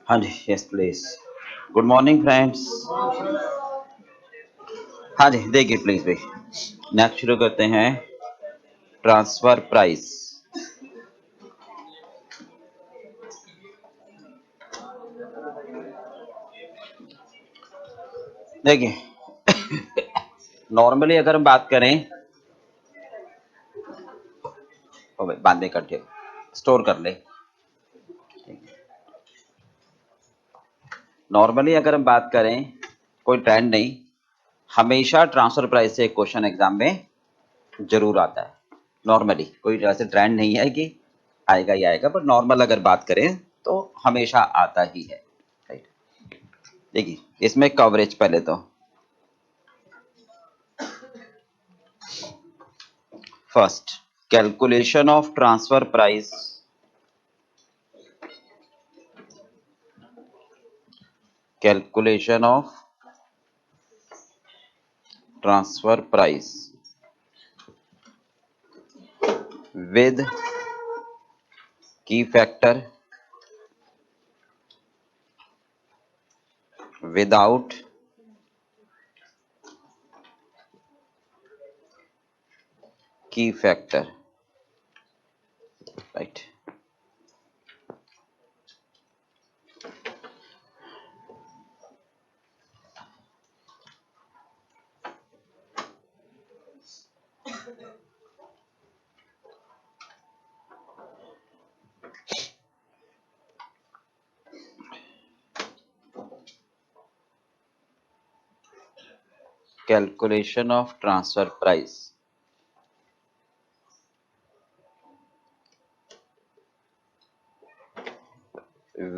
हाँ जी, yes please. Good morning friends. हाँ जी, देखिए प्लीज भाई, नेक्स्ट शुरू करते हैं। Transfer price. देखिए नॉर्मली अगर हम बात करें, ओ भाई बांधे इकट्ठे स्टोर कर ले। नॉर्मली अगर हम बात करें, कोई ट्रेंड नहीं, हमेशा ट्रांसफर प्राइस से एक क्वेश्चन एग्जाम में जरूर आता है। नॉर्मली कोई ऐसे ट्रेंड नहीं है कि आएगा ही आएगा, पर नॉर्मल अगर बात करें तो हमेशा आता ही है। राइट। देखिए इसमें कवरेज पहले तो first, calculation of transfer price. Calculation of transfer price with key factor, without key factor, right? Calculation of transfer price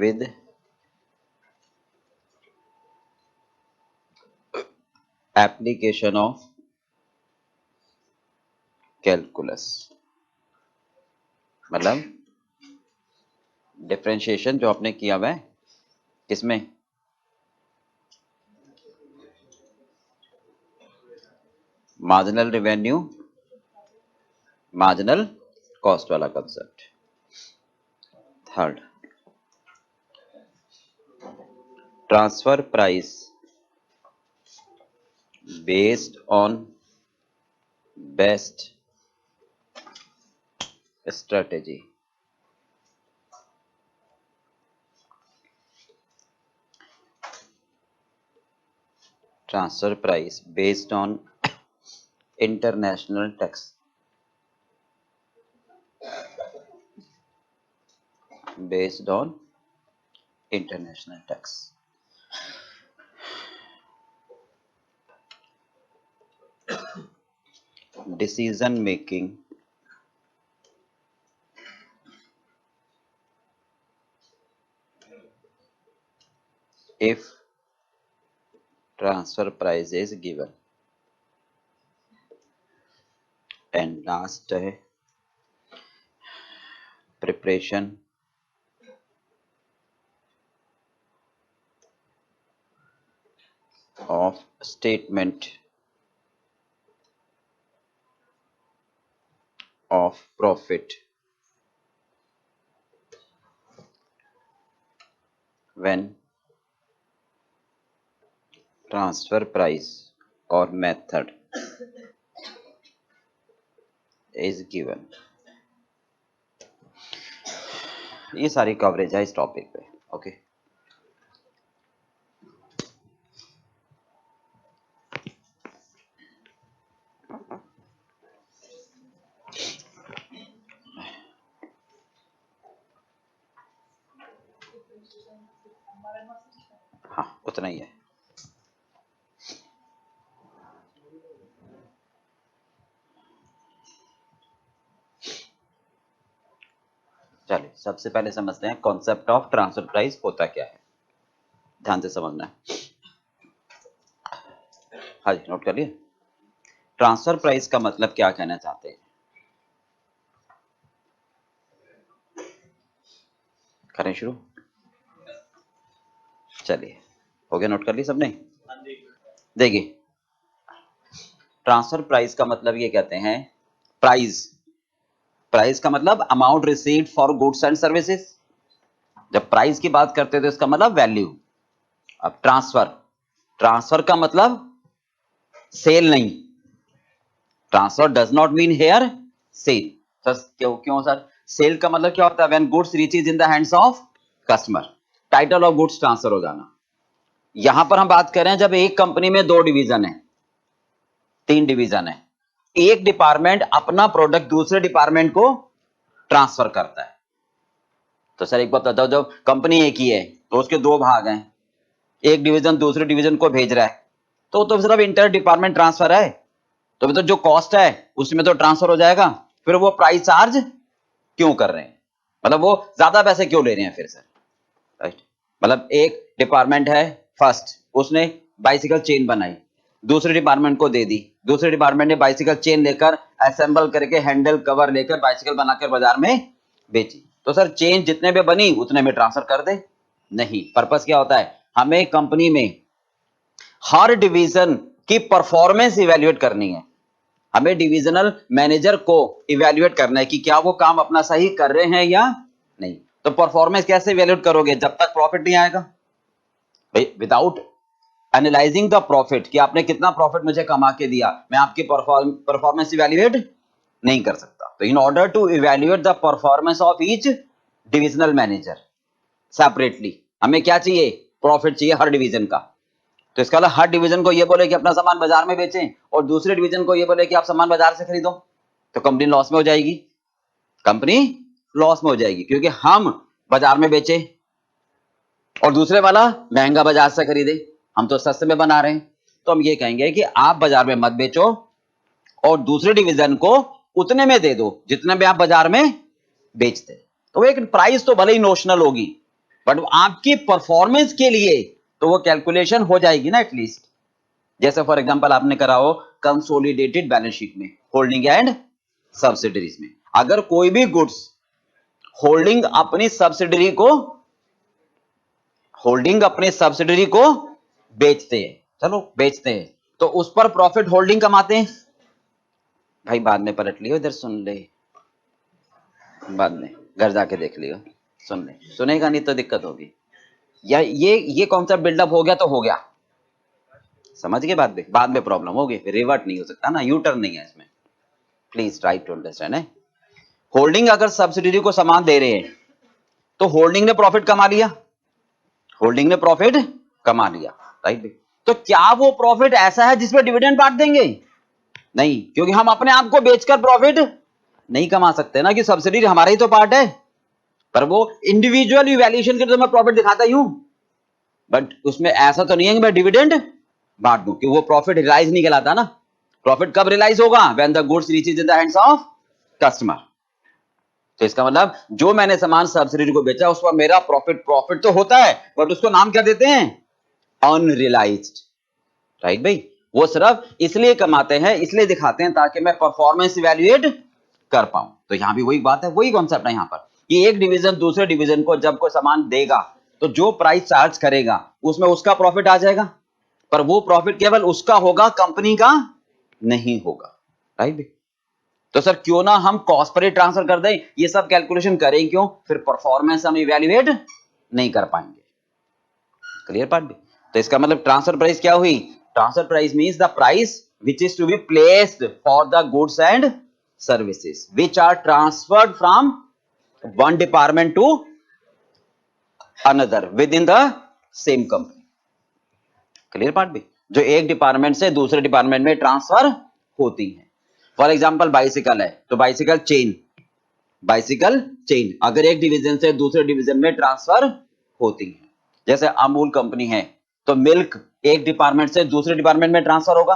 with application of calculus। मतलब डिफरेंशिएशन जो आपने किया हुआ है किसमें, मार्जिनल रेवेन्यू मार्जिनल कॉस्ट वाला concept. Third, transfer price based on best strategy. Transfer price based on international tax, based on international tax। Decision making if transfer price is given। and last है preparation of statement of profit when transfer price or method is given। ये सारी coverage है इस topic पे। Okay हाँ उतना ही है। चलिए सबसे पहले समझते हैं कॉन्सेप्ट ऑफ ट्रांसफर प्राइस होता क्या है, ध्यान से समझना है। हाँ जी नोट कर लिए। ट्रांसफर प्राइस का मतलब क्या कहना चाहते हैं, करें शुरू। चलिए हो गया, नोट कर ली सबने। देखिए ट्रांसफर प्राइस का मतलब ये कहते हैं, प्राइस, प्राइस का मतलब amount received for goods and services. जब प्राइस की बात करते हैं तो इसका मतलब वैल्यू। अब ट्रांसफर का मतलब सेल नहीं, transfer does not mean here sale. Sir क्यों सर? सेल का मतलब क्या होता है? When goods reaches in the hands of customer, title of goods transfer हो जाना। यहां पर हम बात कर रहे हैं जब एक कंपनी में 2 डिवीजन है, 3 डिवीजन है, एक डिपार्टमेंट अपना प्रोडक्ट दूसरे डिपार्टमेंट को ट्रांसफर करता है। तो सर एक बात बताओ, जब कंपनी एक ही है तो उसके 2 भाग हैं, एक डिवीजन दूसरे डिवीजन को भेज रहा है तो सिर्फ इंटर डिपार्टमेंट ट्रांसफर है, तो जो कॉस्ट है उसमें तो ट्रांसफर हो जाएगा। फिर वो प्राइस चार्ज क्यों कर रहे हैं? मतलब वो ज्यादा पैसे क्यों ले रहे हैं फिर सर? राइट, मतलब एक डिपार्टमेंट है फर्स्ट, उसने बाइसिकल चेन बनाई, दूसरे डिपार्टमेंट को दे दी, दूसरे डिपार्टमेंट ने बाइसिकल चेन लेकर असेंबल करके हैंडल कवर लेकर बाइसिकल बनाकर बाजार में बेची। तो सर चेन जितने में बनी उतने में ट्रांसफर कर दे? नहीं। पर्पस क्या होता है? हमें कंपनी में हर डिवीजन की परफॉर्मेंस इवेल्युएट करनी है, हमें डिविजनल मैनेजर को इवेल्युएट करना है कि क्या वो काम अपना सही कर रहे हैं या नहीं। तो परफॉर्मेंस कैसे इवेल्युएट करोगे? जब तक प्रॉफिट नहीं आएगा भाई, विदाउट एनालाइजिंग द प्रॉफिट कि आपने कितना प्रॉफिट मुझे कमा के दिया, मैं आपकी परफॉर्मेंस इवेल्युएट नहीं कर सकता। तो in order to evaluate the performance of each divisional manager separately, हमें क्या चाहिए? प्रॉफिट चाहिए हर डिवीजन का। तो इसका मतलब हर डिवीजन को ये बोले कि अपना सामान बाजार में बेचें और दूसरे डिवीजन को ये बोले कि आप सामान बाजार से खरीदो, तो कंपनी लॉस में हो जाएगी, कंपनी लॉस में हो जाएगी, क्योंकि हम बाजार में बेचे और दूसरे वाला महंगा बाजार से खरीदे, हम तो सस्ते में बना रहे हैं। तो हम ये कहेंगे कि आप बाजार में मत बेचो और दूसरे डिवीजन को उतने में दे दो जितने में आप बाजार में बेचते। तो एक प्राइस तो भले ही नोशनल होगी, बट आपकी परफॉर्मेंस के लिए तो वो कैलकुलेशन हो जाएगी ना एटलीस्ट। जैसे फॉर एग्जांपल आपने करा हो कंसोलिडेटेड बैलेंस शीट में होल्डिंग एंड सब्सिडरीज में, अगर कोई भी गुड्स होल्डिंग अपनी सब्सिडरी को बेचते हैं, चलो बेचते हैं, तो उस पर प्रॉफिट होल्डिंग कमाते हैं। भाई बाद में पलट लियो, इधर सुन ले, बाद में घर जाके देख लियो, सुन ले, सुनेगा नहीं तो दिक्कत होगी। या ये कॉन्सेप्ट बिल्डअप हो गया तो हो गया, समझ गए? बाद में प्रॉब्लम होगी, रिवर्ट नहीं हो सकता ना, यू टर्न नहीं है इसमें। प्लीज ट्राई टू अंडरस्टैंड है। होल्डिंग अगर सब्सिडरी को सामान दे रहे हैं तो होल्डिंग ने प्रॉफिट कमा लिया, राइट। तो क्या वो प्रॉफिट ऐसा है जिसमें डिविडेंड बांट देंगे? नहीं, क्योंकि हम अपने आप को बेचकर प्रॉफिट नहीं कमा सकते ना, कि सब्सिडी हमारा ही तो पार्ट है। पर वो इंडिविजुअल इवैल्यूएशन के तो मैं प्रॉफिट दिखाता ही हूं, बट उसमें ऐसा तो नहीं है कि मैं डिविडेंड बांट दूं, कि वो प्रॉफिट रियलाइज नहीं कहलाता ना। प्रॉफिट कब रियलाइज होगा? When the goods reaches in the hands of customer. तो इसका मतलब जो मैंने सामान सब्सिडी को बेचा उस पर मेरा प्रॉफिट तो होता है, बट उसको नाम क्या देते हैं? अनरियलाइज्ड, राइट भाई। वो सिर्फ इसलिए कमाते हैं, इसलिए दिखाते हैं ताकि मैं परफॉर्मेंस इवैल्यूएट कर पाऊं। तो यहां भी वही बात है, वही कॉन्सेप्ट है यहां पर, कि एक डिवीजन दूसरे डिवीजन को जब कोई सामान देगा तो जो प्राइस चार्ज करेगा उसमें उसका प्रॉफिट आ जाएगा, पर वो प्रॉफिट केवल उसका होगा, कंपनी का नहीं होगा, राइट। तो सर क्यों ना हम कॉस्ट पर ही ट्रांसफर कर दें, ये सब कैलकुलेशन करें क्यों? फिर परफॉर्मेंस हम इवैल्यूएट नहीं कर पाएंगे। क्लियर पार्ट भी? तो इसका मतलब ट्रांसफर प्राइस क्या हुई? Transfer price means the price which is to be placed for the goods and services which are transferred from one department to another within the same company. Clear part भी? जो एक department से दूसरे department में transfer होती है। For example bicycle है तो बाइसिकल चेन अगर एक डिवीजन से दूसरे डिवीजन में ट्रांसफर होती है। जैसे अमूल कंपनी है तो मिल्क एक डिपार्टमेंट से दूसरे डिपार्टमेंट में ट्रांसफर होगा,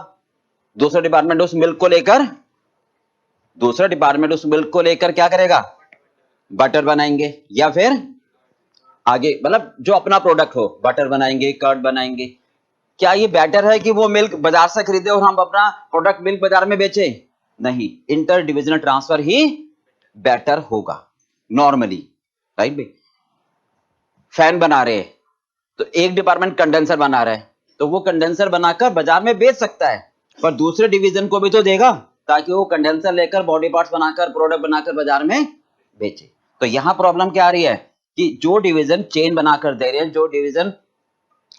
दूसरा डिपार्टमेंट उस मिल्क को लेकर क्या करेगा? बटर बनाएंगे, या फिर आगे मतलब जो अपना प्रोडक्ट हो, बटर बनाएंगे, कर्ड बनाएंगे। क्या ये बेटर है कि वो मिल्क बाजार से खरीदे और हम अपना प्रोडक्ट मिल्क बाजार में बेचे? नहीं, इंटर डिविजनल ट्रांसफर ही बेटर होगा नॉर्मली, राइट भाई। फैन बना रहे हैं तो एक डिपार्टमेंट कंडेंसर बना रहा है तो वो कंडेंसर बनाकर बाजार में बेच सकता है, पर दूसरे डिवीजन को भी तो देगा ताकि वो कंडेंसर लेकर बॉडी पार्ट्स बनाकर प्रोडक्ट बनाकर बाजार में बेचे। तो यहां प्रॉब्लम क्या आ रही है? कि जो डिवीजन चेन बनाकर दे रहे हैं, जो डिवीजन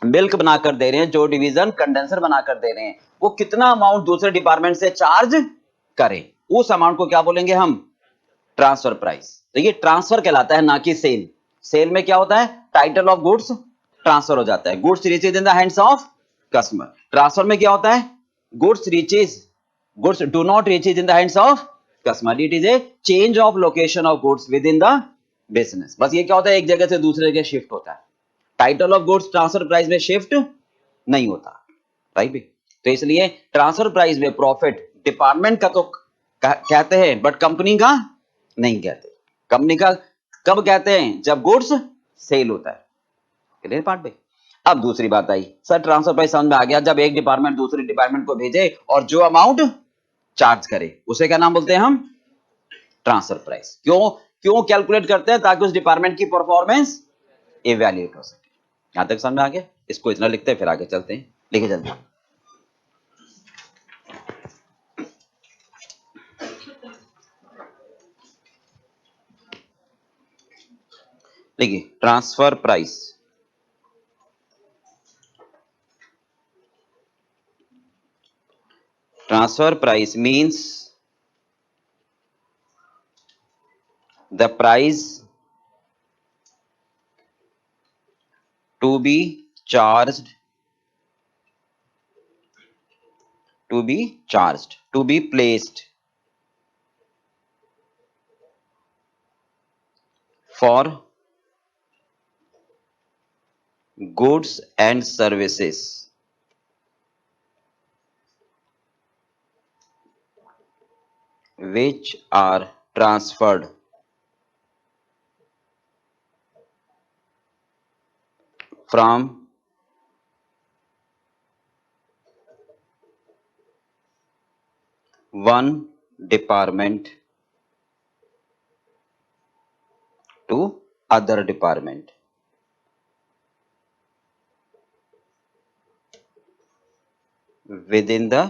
मिल्क बनाकर दे रहे हैं, जो डिवीजन कंडेंसर बनाकर दे रहे हैं, वो कितना अमाउंट दूसरे डिपार्टमेंट से चार्ज करें, उस अमाउंट को क्या बोलेंगे हम? Transfer price. तो ये ट्रांसफर कहलाता है, ना कि सेल। सेल में क्या होता है? टाइटल ऑफ गुड्स ट्रांसफर हो जाता है, goods reaches in the hands of customer. Transfer में क्या होता है? Goods do not reaches in the hands of customer, it is a change of location of goods with in the business. बस ये क्या होता है? एक जगह से दूसरे जगह शिफ्ट होता है। Title of goods transfer price में शिफ्ट नहीं होता, राइट भी। तो इसलिए ट्रांसफर प्राइस में प्रॉफिट डिपार्टमेंट का तो कहते हैं, बट कंपनी का नहीं कहते। कंपनी का कब कहते हैं? जब गुड्स सेल होता है। क्लियर पार्ट पे? अब दूसरी बात आई, सर ट्रांसफर प्राइस समझ में आ गया, जब एक डिपार्टमेंट दूसरे डिपार्टमेंट को भेजे और जो अमाउंट चार्ज करे, उसे क्या नाम बोलते हैं हम? Transfer price. क्यों कैलकुलेट करते हैं? ताकि उस डिपार्टमेंट की परफॉर्मेंस इवैल्यूएट हो सके। यहां तक समझ में आ गया? इसको इतना लिखते हैं, फिर आगे चलते हैं, लिखे चलते हैं। देखिए, transfer price means the price to be charged, to be placed for goods and services which are transferred from one department to other department within the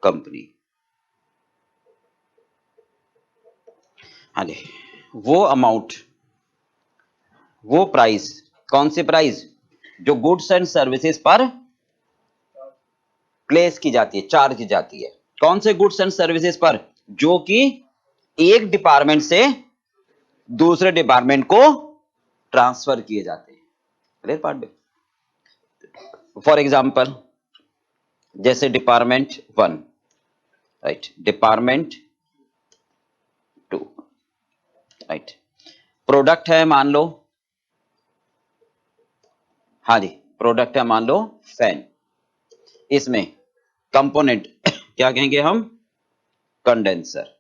company। हाँ जी, वो अमाउंट, वो प्राइस, कौन सी प्राइस? जो गुड्स एंड सर्विसेज पर place की जाती है, charge की जाती है। कौन से गुड्स एंड सर्विसेज पर? जो कि एक डिपार्टमेंट से दूसरे डिपार्टमेंट को ट्रांसफर किए जाते हैं। क्लियर पार्ट में? फॉर एग्जांपल, जैसे department 1, right, department 2, right, product है मान लो, हाँ जी, प्रोडक्ट है मान लो फैन। इसमें कंपोनेंट क्या कहेंगे हम? कंडेंसर।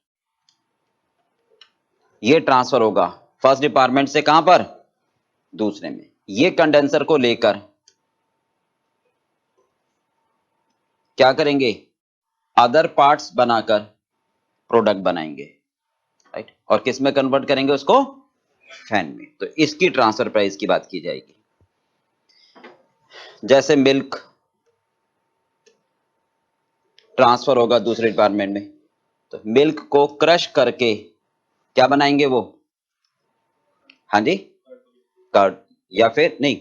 ये ट्रांसफर होगा फर्स्ट डिपार्टमेंट से कहां पर? दूसरे में। ये कंडेंसर को लेकर क्या करेंगे? अदर पार्ट्स बनाकर प्रोडक्ट बनाएंगे, राइट, और किस में कन्वर्ट करेंगे उसको? फैन में। तो इसकी ट्रांसफर प्राइस की बात की जाएगी। जैसे मिल्क ट्रांसफर होगा दूसरे डिपार्टमेंट में, तो मिल्क को क्रश करके क्या बनाएंगे वो? हाँ जी, कर्ड, या फिर नहीं,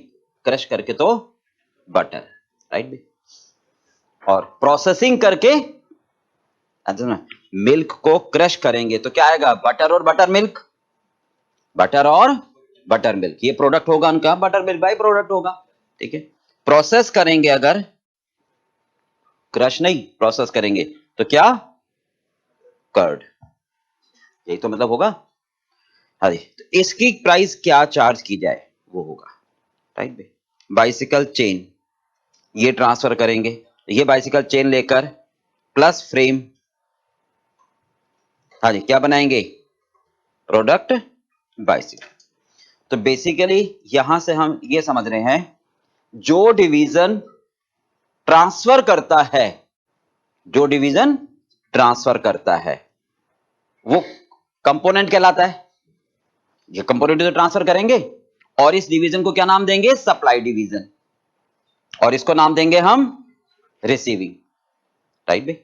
क्रश करके तो बटर, राइट। और प्रोसेसिंग करके मिल्क को क्रश करेंगे तो क्या आएगा? बटर और बटर मिल्क, बटर और बटर मिल्क। ये प्रोडक्ट होगा उनका, बटर मिल्क बाई प्रोडक्ट होगा, ठीक है। प्रोसेस करेंगे, अगर क्रश नहीं, प्रोसेस करेंगे तो क्या? कर्ड। यही तो मतलब होगा। हाँ जी, तो इसकी प्राइस क्या चार्ज की जाए वो होगा, राइट भाई। बाइसिकल चेन ये ट्रांसफर करेंगे, ये बाइसिकल चेन लेकर प्लस फ्रेम, हाँ जी, क्या बनाएंगे? Product bicycle. तो बेसिकली यहां से हम ये समझ रहे हैं, जो डिवीजन ट्रांसफर करता है, जो डिवीजन ट्रांसफर करता है वो कंपोनेंट कहलाता है। ये कंपोनेंट तो ट्रांसफर करेंगे, और इस डिवीजन को क्या नाम देंगे? सप्लाई डिवीजन, और इसको नाम देंगे हम रिसीविंग, राइट भाई।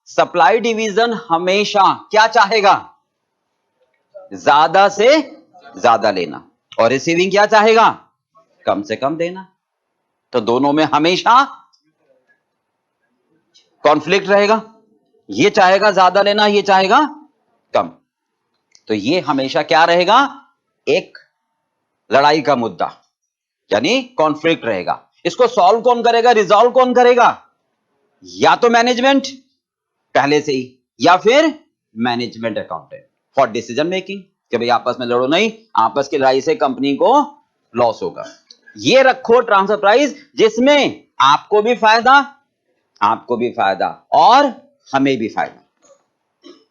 सप्लाई डिवीजन हमेशा क्या चाहेगा? ज्यादा से ज्यादा लेना, और रिसीविंग क्या चाहेगा, कम से कम देना। तो दोनों में हमेशा कॉन्फ्लिक्ट रहेगा, ये चाहेगा ज्यादा लेना, ये चाहेगा कम। तो ये हमेशा क्या रहेगा, एक लड़ाई का मुद्दा, यानी कॉन्फ्लिक्ट रहेगा। इसको सॉल्व कौन करेगा, रिजॉल्व कौन करेगा, या तो मैनेजमेंट पहले से ही, या फिर management accountant for decision making, कि भाई आपस में लड़ो नहीं, आपस की लड़ाई से कंपनी को लॉस होगा। ये रखो ट्रांसफर प्राइस जिसमें आपको भी फायदा और हमें भी फायदा।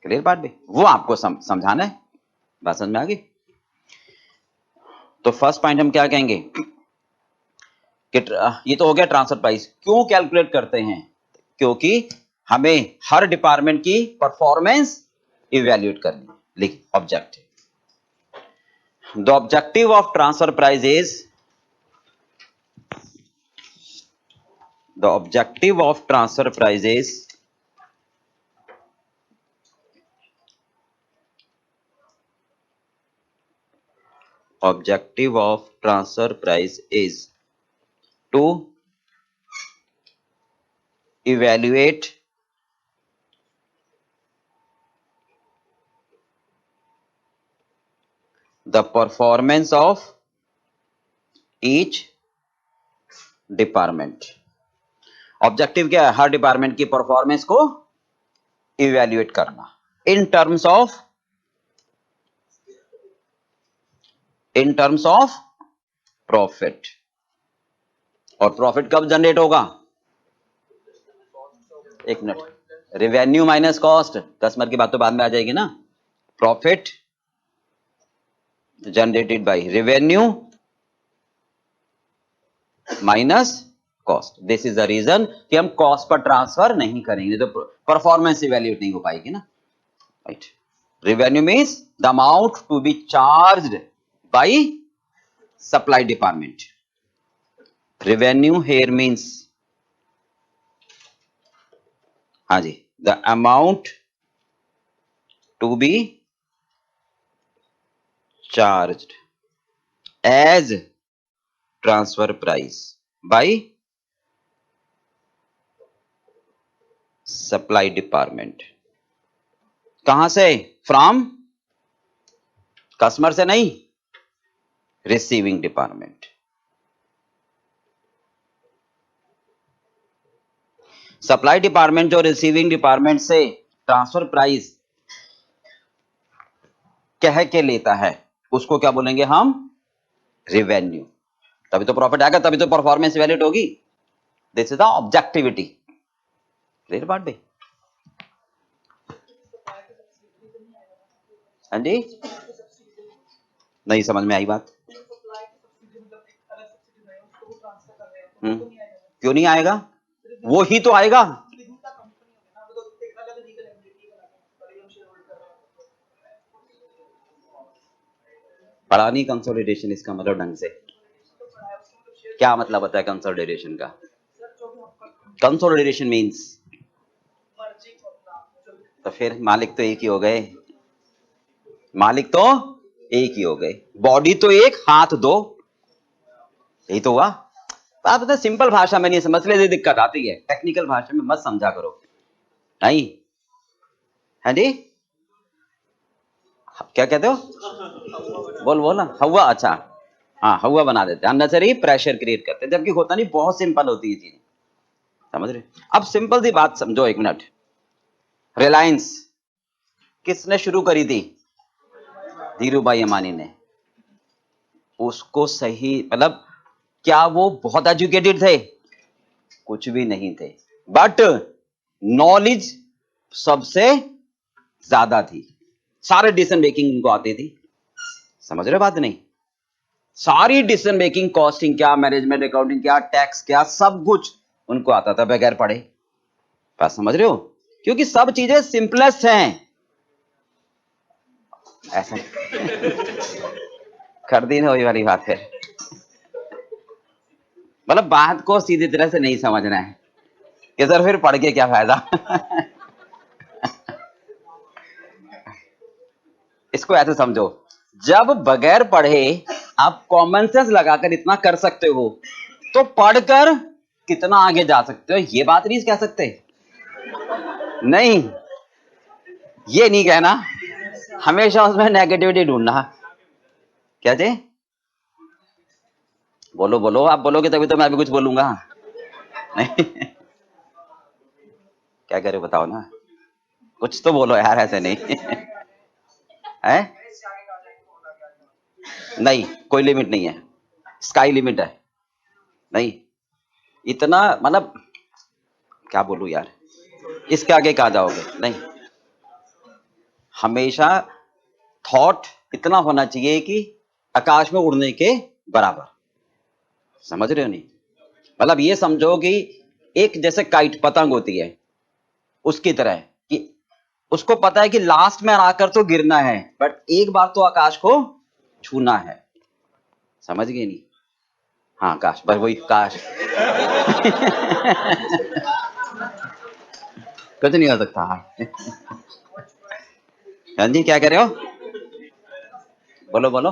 क्लियर बात भी, वो आपको समझाना है। बात समझ में आ गई। तो फर्स्ट पॉइंट हम क्या कहेंगे कि ये तो हो गया ट्रांसफर प्राइस। क्यों कैलकुलेट करते हैं, क्योंकि हमें हर डिपार्टमेंट की परफॉर्मेंस इवैल्यूएट करनी है। लिख objective, the objective of transfer price is, the objective of transfer price is objective of transfer price is to evaluate the performance of each department. Objective क्या है, हर डिपार्टमेंट की परफॉर्मेंस को evaluate करना in terms of profit. और profit कब generate होगा, एक minute, revenue minus cost, customer की बात तो बाद में आ जाएगी ना। Profit generated by revenue minus cost. This is the reason कि हम कॉस्ट पर ट्रांसफर नहीं करेंगे, तो परफॉर्मेंस इवैल्यूएट नहीं हो पाएगी ना, right. Revenue means the amount to be charged by supply department. Revenue here means, हाँ जी, the amount to be charged as transfer price by supply department. कहां से, फ्रॉम कस्टमर से नहीं, रिसीविंग डिपार्टमेंट। सप्लाई डिपार्टमेंट जो receiving department से transfer price कह के लेता है, उसको क्या बोलेंगे हम, रेवेन्यू। तभी तो प्रॉफिट आएगा, तभी तो परफॉर्मेंस वैलिड होगी। This is the objectivity. Clear बात भाई, हाँ जी, नहीं समझ में आई बात। क्यों नहीं आएगा, वो ही तो आएगा। पढ़ा नहीं कंसोलिडेशन, इसका मतलब ढंग से क्या मतलब होता है कंसोलिडेशन का। कंसोलिडेशन मींस, तो फिर मालिक तो एक ही हो गए, मालिक तो एक ही हो गए, बॉडी तो एक, हाथ दो, यही तो हुआ। बात पता है, सिंपल भाषा में नहीं समझ ले दिक्कत आती है, टेक्निकल भाषा में मत समझा करो, नहीं है जी। क्या कहते हो, बोल ना, हवा, अच्छा हाँ, हवा बना देते, अननेसेसरी प्रेशर क्रिएट करते हैं, जबकि होता नहीं, बहुत सिंपल होती है चीज, समझ रहे। अब सिंपल सी बात समझो, एक मिनट। रिलायंस किसने शुरू करी थी, धीरू भाई अंबानी ने। उसको सही मतलब, क्या वो बहुत एजुकेटेड थे, कुछ भी नहीं थे, बट नॉलेज सबसे ज्यादा थी, सारे डिसीजन मेकिंग उनको आती थी। समझ रहे बात नहीं, सारी डिसीजन मेकिंग, कॉस्टिंग क्या, मैनेजमेंट अकाउंटिंग क्या, टैक्स क्या, सब कुछ उनको आता था बगैर पढ़े। बात समझ रहे हो, क्योंकि सब चीजें सिंपलेस्ट हैं। ऐसा कर दी ना वही वाली बात है, मतलब बात को सीधी तरह से नहीं समझना है कि सर फिर पढ़ के क्या फायदा। इसको ऐसे समझो, जब बगैर पढ़े आप कॉमन सेंस लगाकर इतना कर सकते हो, तो पढ़कर कितना आगे जा सकते हो, ये बात नहीं कह सकते। नहीं, ये नहीं कहना, हमेशा उसमें नेगेटिविटी ढूंढना। क्या जी? बोलो बोलो, आप बोलोगे तभी तो मैं भी कुछ बोलूंगा। नहीं, क्या कह रहे हो बताओ ना, कुछ तो बोलो यार, ऐसे नहीं है। नहीं, कोई लिमिट नहीं है, स्काई लिमिट है। नहीं, इतना मतलब क्या बोलूं यार, इसके आगे कहा जाओगे। नहीं, हमेशा थॉट इतना होना चाहिए कि आकाश में उड़ने के बराबर। समझ रहे हो? नहीं, मतलब ये समझो कि एक जैसे काइट पतंग होती है, उसकी तरह है कि उसको पता है कि लास्ट में आकर तो गिरना है, बट एक बार तो आकाश को छूना है। समझ गए? नहीं, हाँ काश, बस वही काश कुछ नहीं हो सकता। हाँ जी, क्या कह रहे हो? बोलो बोलो।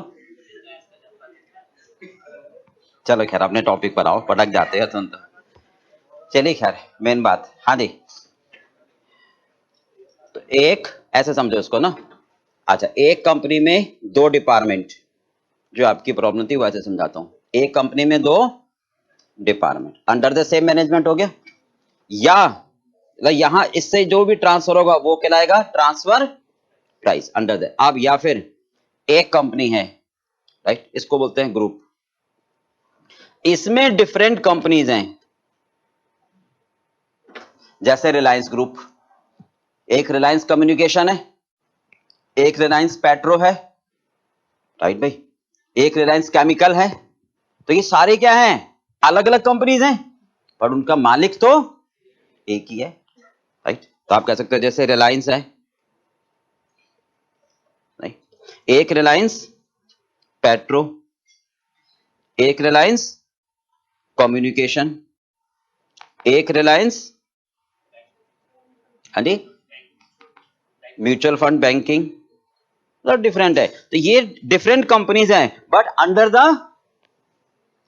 चलो खैर, अपने टॉपिक पर आओ, पटक जाते हैं तुम तो। चलिए खैर, मेन बात। हाँ जी, तो एक ऐसे समझो इसको ना। अच्छा, एक कंपनी में दो डिपार्टमेंट, जो आपकी प्रॉब्लम थी वो ऐसे समझाता हूँ। एक कंपनी में दो department under the same management हो गया, या यहां इससे जो भी ट्रांसफर होगा वो कहलाएगा ट्रांसफर प्राइस अंडर द। अब या फिर एक कंपनी है, राइट, इसको बोलते हैं ग्रुप, इसमें डिफरेंट कंपनीज हैं, जैसे रिलायंस ग्रुप, एक रिलायंस कम्युनिकेशन है, एक रिलायंस पेट्रो है, राइट भाई, एक रिलायंस केमिकल है। तो ये सारे क्या हैं? अलग अलग कंपनीज हैं, पर उनका मालिक तो एक ही है, राइट। तो आप कह सकते हो जैसे रिलायंस है, नहीं, एक रिलायंस पेट्रो, एक रिलायंस कम्युनिकेशन, एक रिलायंस, हाँ जी, म्यूचुअल फंड बैंकिंग, मतलब डिफरेंट है। तो ये डिफरेंट कंपनीज हैं, but under the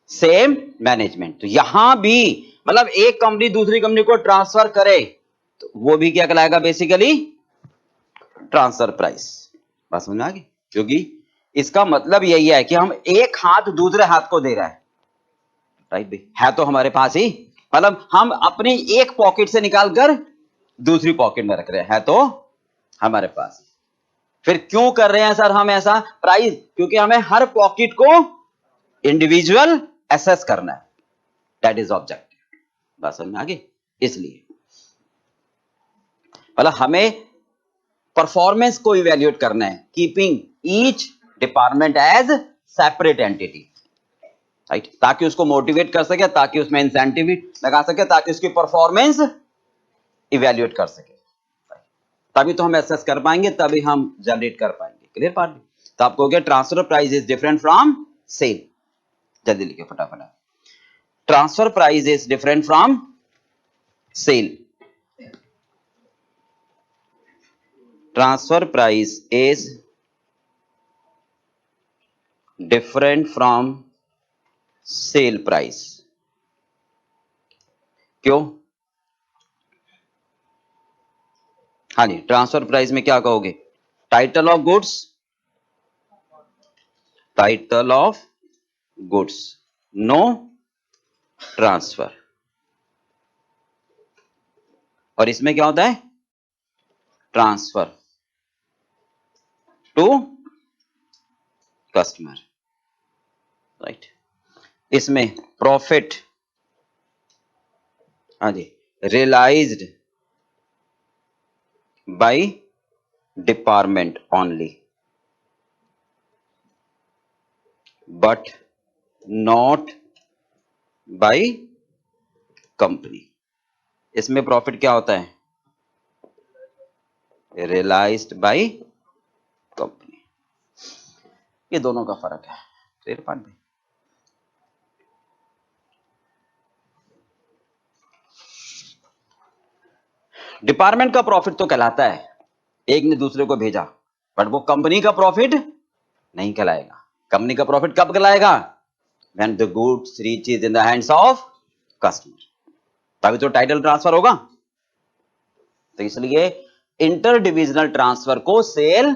same management. तो यहां भी मतलब एक कंपनी दूसरी कंपनी को ट्रांसफर करे तो वो भी क्या कहलाएगा? Basically transfer price. बात समझ में आ गई? क्योंकि इसका मतलब यही है कि हम एक हाथ दूसरे हाथ को दे रहा है, राइट भाई, है तो हमारे पास ही, मतलब हम अपनी एक पॉकेट से निकालकर दूसरी पॉकेट में रख रहे हैं, है तो हमारे पास। फिर क्यों कर रहे हैं सर हम ऐसा प्राइस? क्योंकि हमें हर पॉकेट को इंडिविजुअल एसेस करना है, दैट इज ऑब्जेक्टिव। बात समझ में आ गई? इसलिए मतलब हमें परफॉर्मेंस को इवैल्यूएट करना है, keeping each department as separate entity, right, ताकि उसको मोटिवेट कर सके, ताकि उसमें इंसेंटिव लगा सके, ताकि उसकी परफॉर्मेंस इवैल्यूएट कर सके, तभी तो हम एसेस कर पाएंगे, तभी हम जनरेट कर पाएंगे। Clear part? तो आपको क्या, transfer price is different from sale. जल्दी लिखे फटाफट। Transfer price is different from sale. Transfer price is different from sale price. क्यों? हाँ जी, ट्रांसफर प्राइस में क्या कहोगे? Title of goods, title of goods, no transfer. और इसमें क्या होता है? Transfer to customer, right. इसमें प्रॉफिट, हाँ जी, realised by department only, but not by company. इसमें प्रॉफिट क्या होता है? Realised by company. ये दोनों का फर्क है। क्लियर पार्ट में? डिपार्टमेंट का प्रॉफिट तो कहलाता है एक ने दूसरे को भेजा, बट वो कंपनी का प्रॉफिट नहीं कहलाएगा। कंपनी का प्रॉफिट कब कहलाएगा? When the goods reaches in the hands of customer, तभी तो टाइटल ट्रांसफर होगा। तो इसलिए इंटर डिविजनल ट्रांसफर को सेल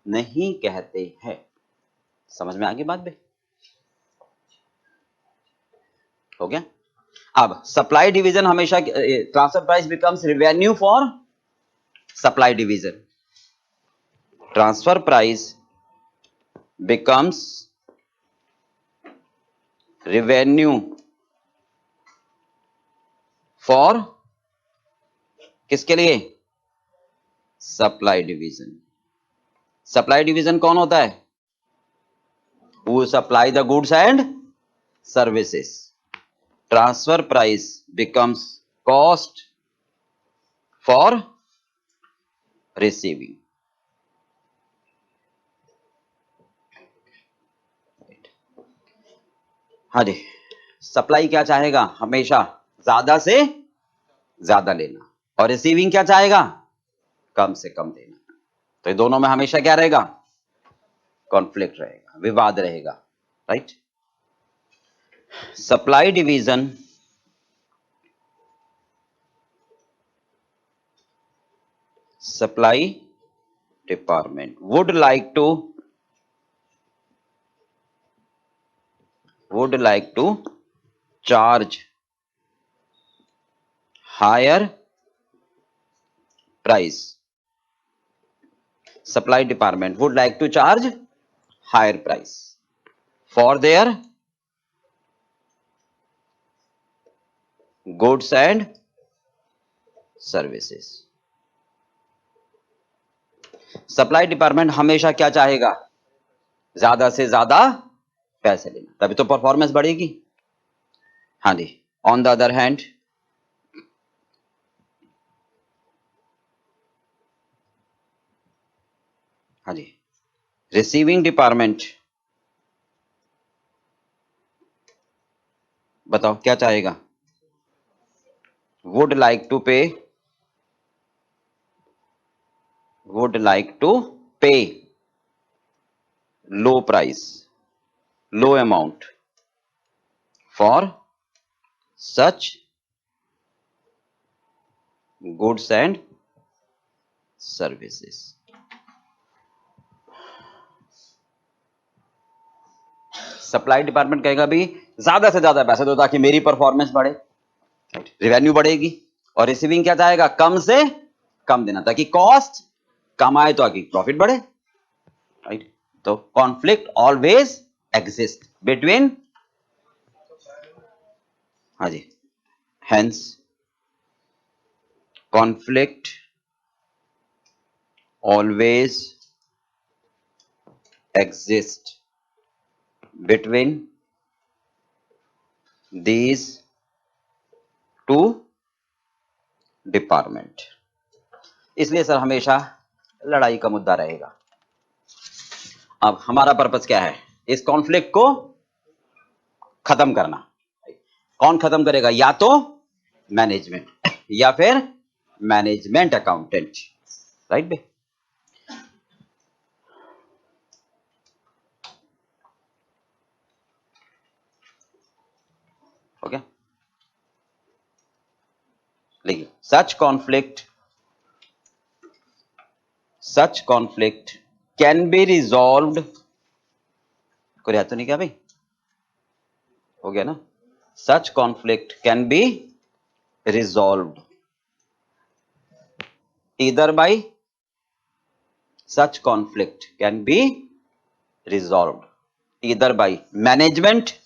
नहीं कहते हैं। समझ में आ गई बात बे? हो गया। अब सप्लाई डिवीजन हमेशा transfer price becomes revenue for supply division. Transfer price becomes revenue for किसके लिए? Supply division. सप्लाई डिवीजन कौन होता है? Who supply the goods and services. Transfer price becomes cost for receiving. हाँ जी, सप्लाई क्या चाहेगा? हमेशा ज्यादा से ज्यादा लेना, और रिसीविंग क्या चाहेगा? कम से कम देना। तो ये दोनों में हमेशा क्या रहेगा? कॉन्फ्लिक्ट रहेगा, विवाद रहेगा, right. Supply division supply department would like to charge higher price. Supply department would like to charge higher price for their goods and services. Supply department हमेशा क्या चाहेगा? ज्यादा से ज्यादा पैसे लेना, तभी तो परफॉर्मेंस बढ़ेगी। हाँ जी। ऑन द अदर हैंड हाँ जी, रिसीविंग डिपार्टमेंट बताओ क्या चाहेगा? would like to pay low price, low amount for such goods and services. Supply department कहेगा भी ज्यादा से ज्यादा पैसा दो ताकि मेरी परफॉर्मेंस बढ़े, रेवेन्यू बढ़ेगी। और रिसीविंग क्या चाहेगा? कम से कम देना ताकि कॉस्ट कम आए तो आगे प्रॉफिट बढ़े, राइट। तो कॉन्फ्लिक्ट ऑलवेज एग्जिस्ट बिटवीन, हाँ जी, hence conflict always exist between these two department. इसलिए सर हमेशा लड़ाई का मुद्दा रहेगा। अब हमारा पर्पस क्या है? इस कॉन्फ्लिक्ट को खत्म करना। कौन खत्म करेगा? या तो मैनेजमेंट या फिर मैनेजमेंट अकाउंटेंट, राइट बे? ओके, लिखिए such conflict can be resolved. कोई याद तो नहीं क्या भाई? हो गया ना? Such conflict can be resolved either by such conflict can be resolved either by management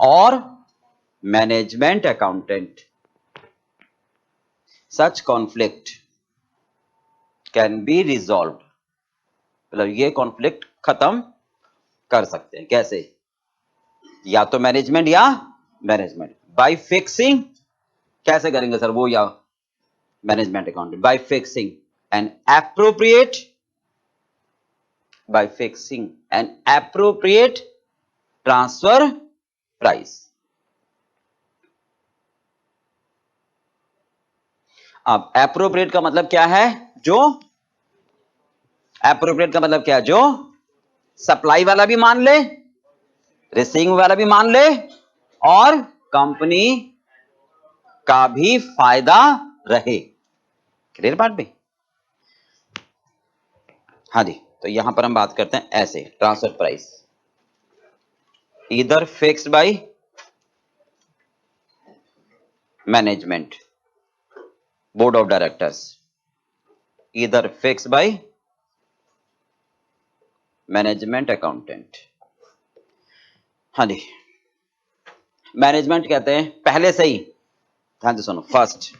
or management accountant. Such conflict can be resolved, मतलब ये कॉन्फ्लिक्ट खत्म कर सकते हैं कैसे? या तो मैनेजमेंट या मैनेजमेंट बाय फिक्सिंग। कैसे करेंगे सर वो? या management accountant bye fixing N appropriate transfer price. अब एप्रोप्रिएट का मतलब क्या है? जो एप्रोप्रिएट का मतलब क्या है? जो सप्लाई वाला भी मान ले, रिसीविंग वाला भी मान ले, और कंपनी का भी फायदा रहे। क्लियर बात भी? हाँ जी, तो यहां पर हम बात करते हैं ऐसे transfer price either fixed by management board of directors, either fixed by management accountant. हाँ जी, मैनेजमेंट कहते हैं पहले से ही, ध्यान से सुनो, फर्स्ट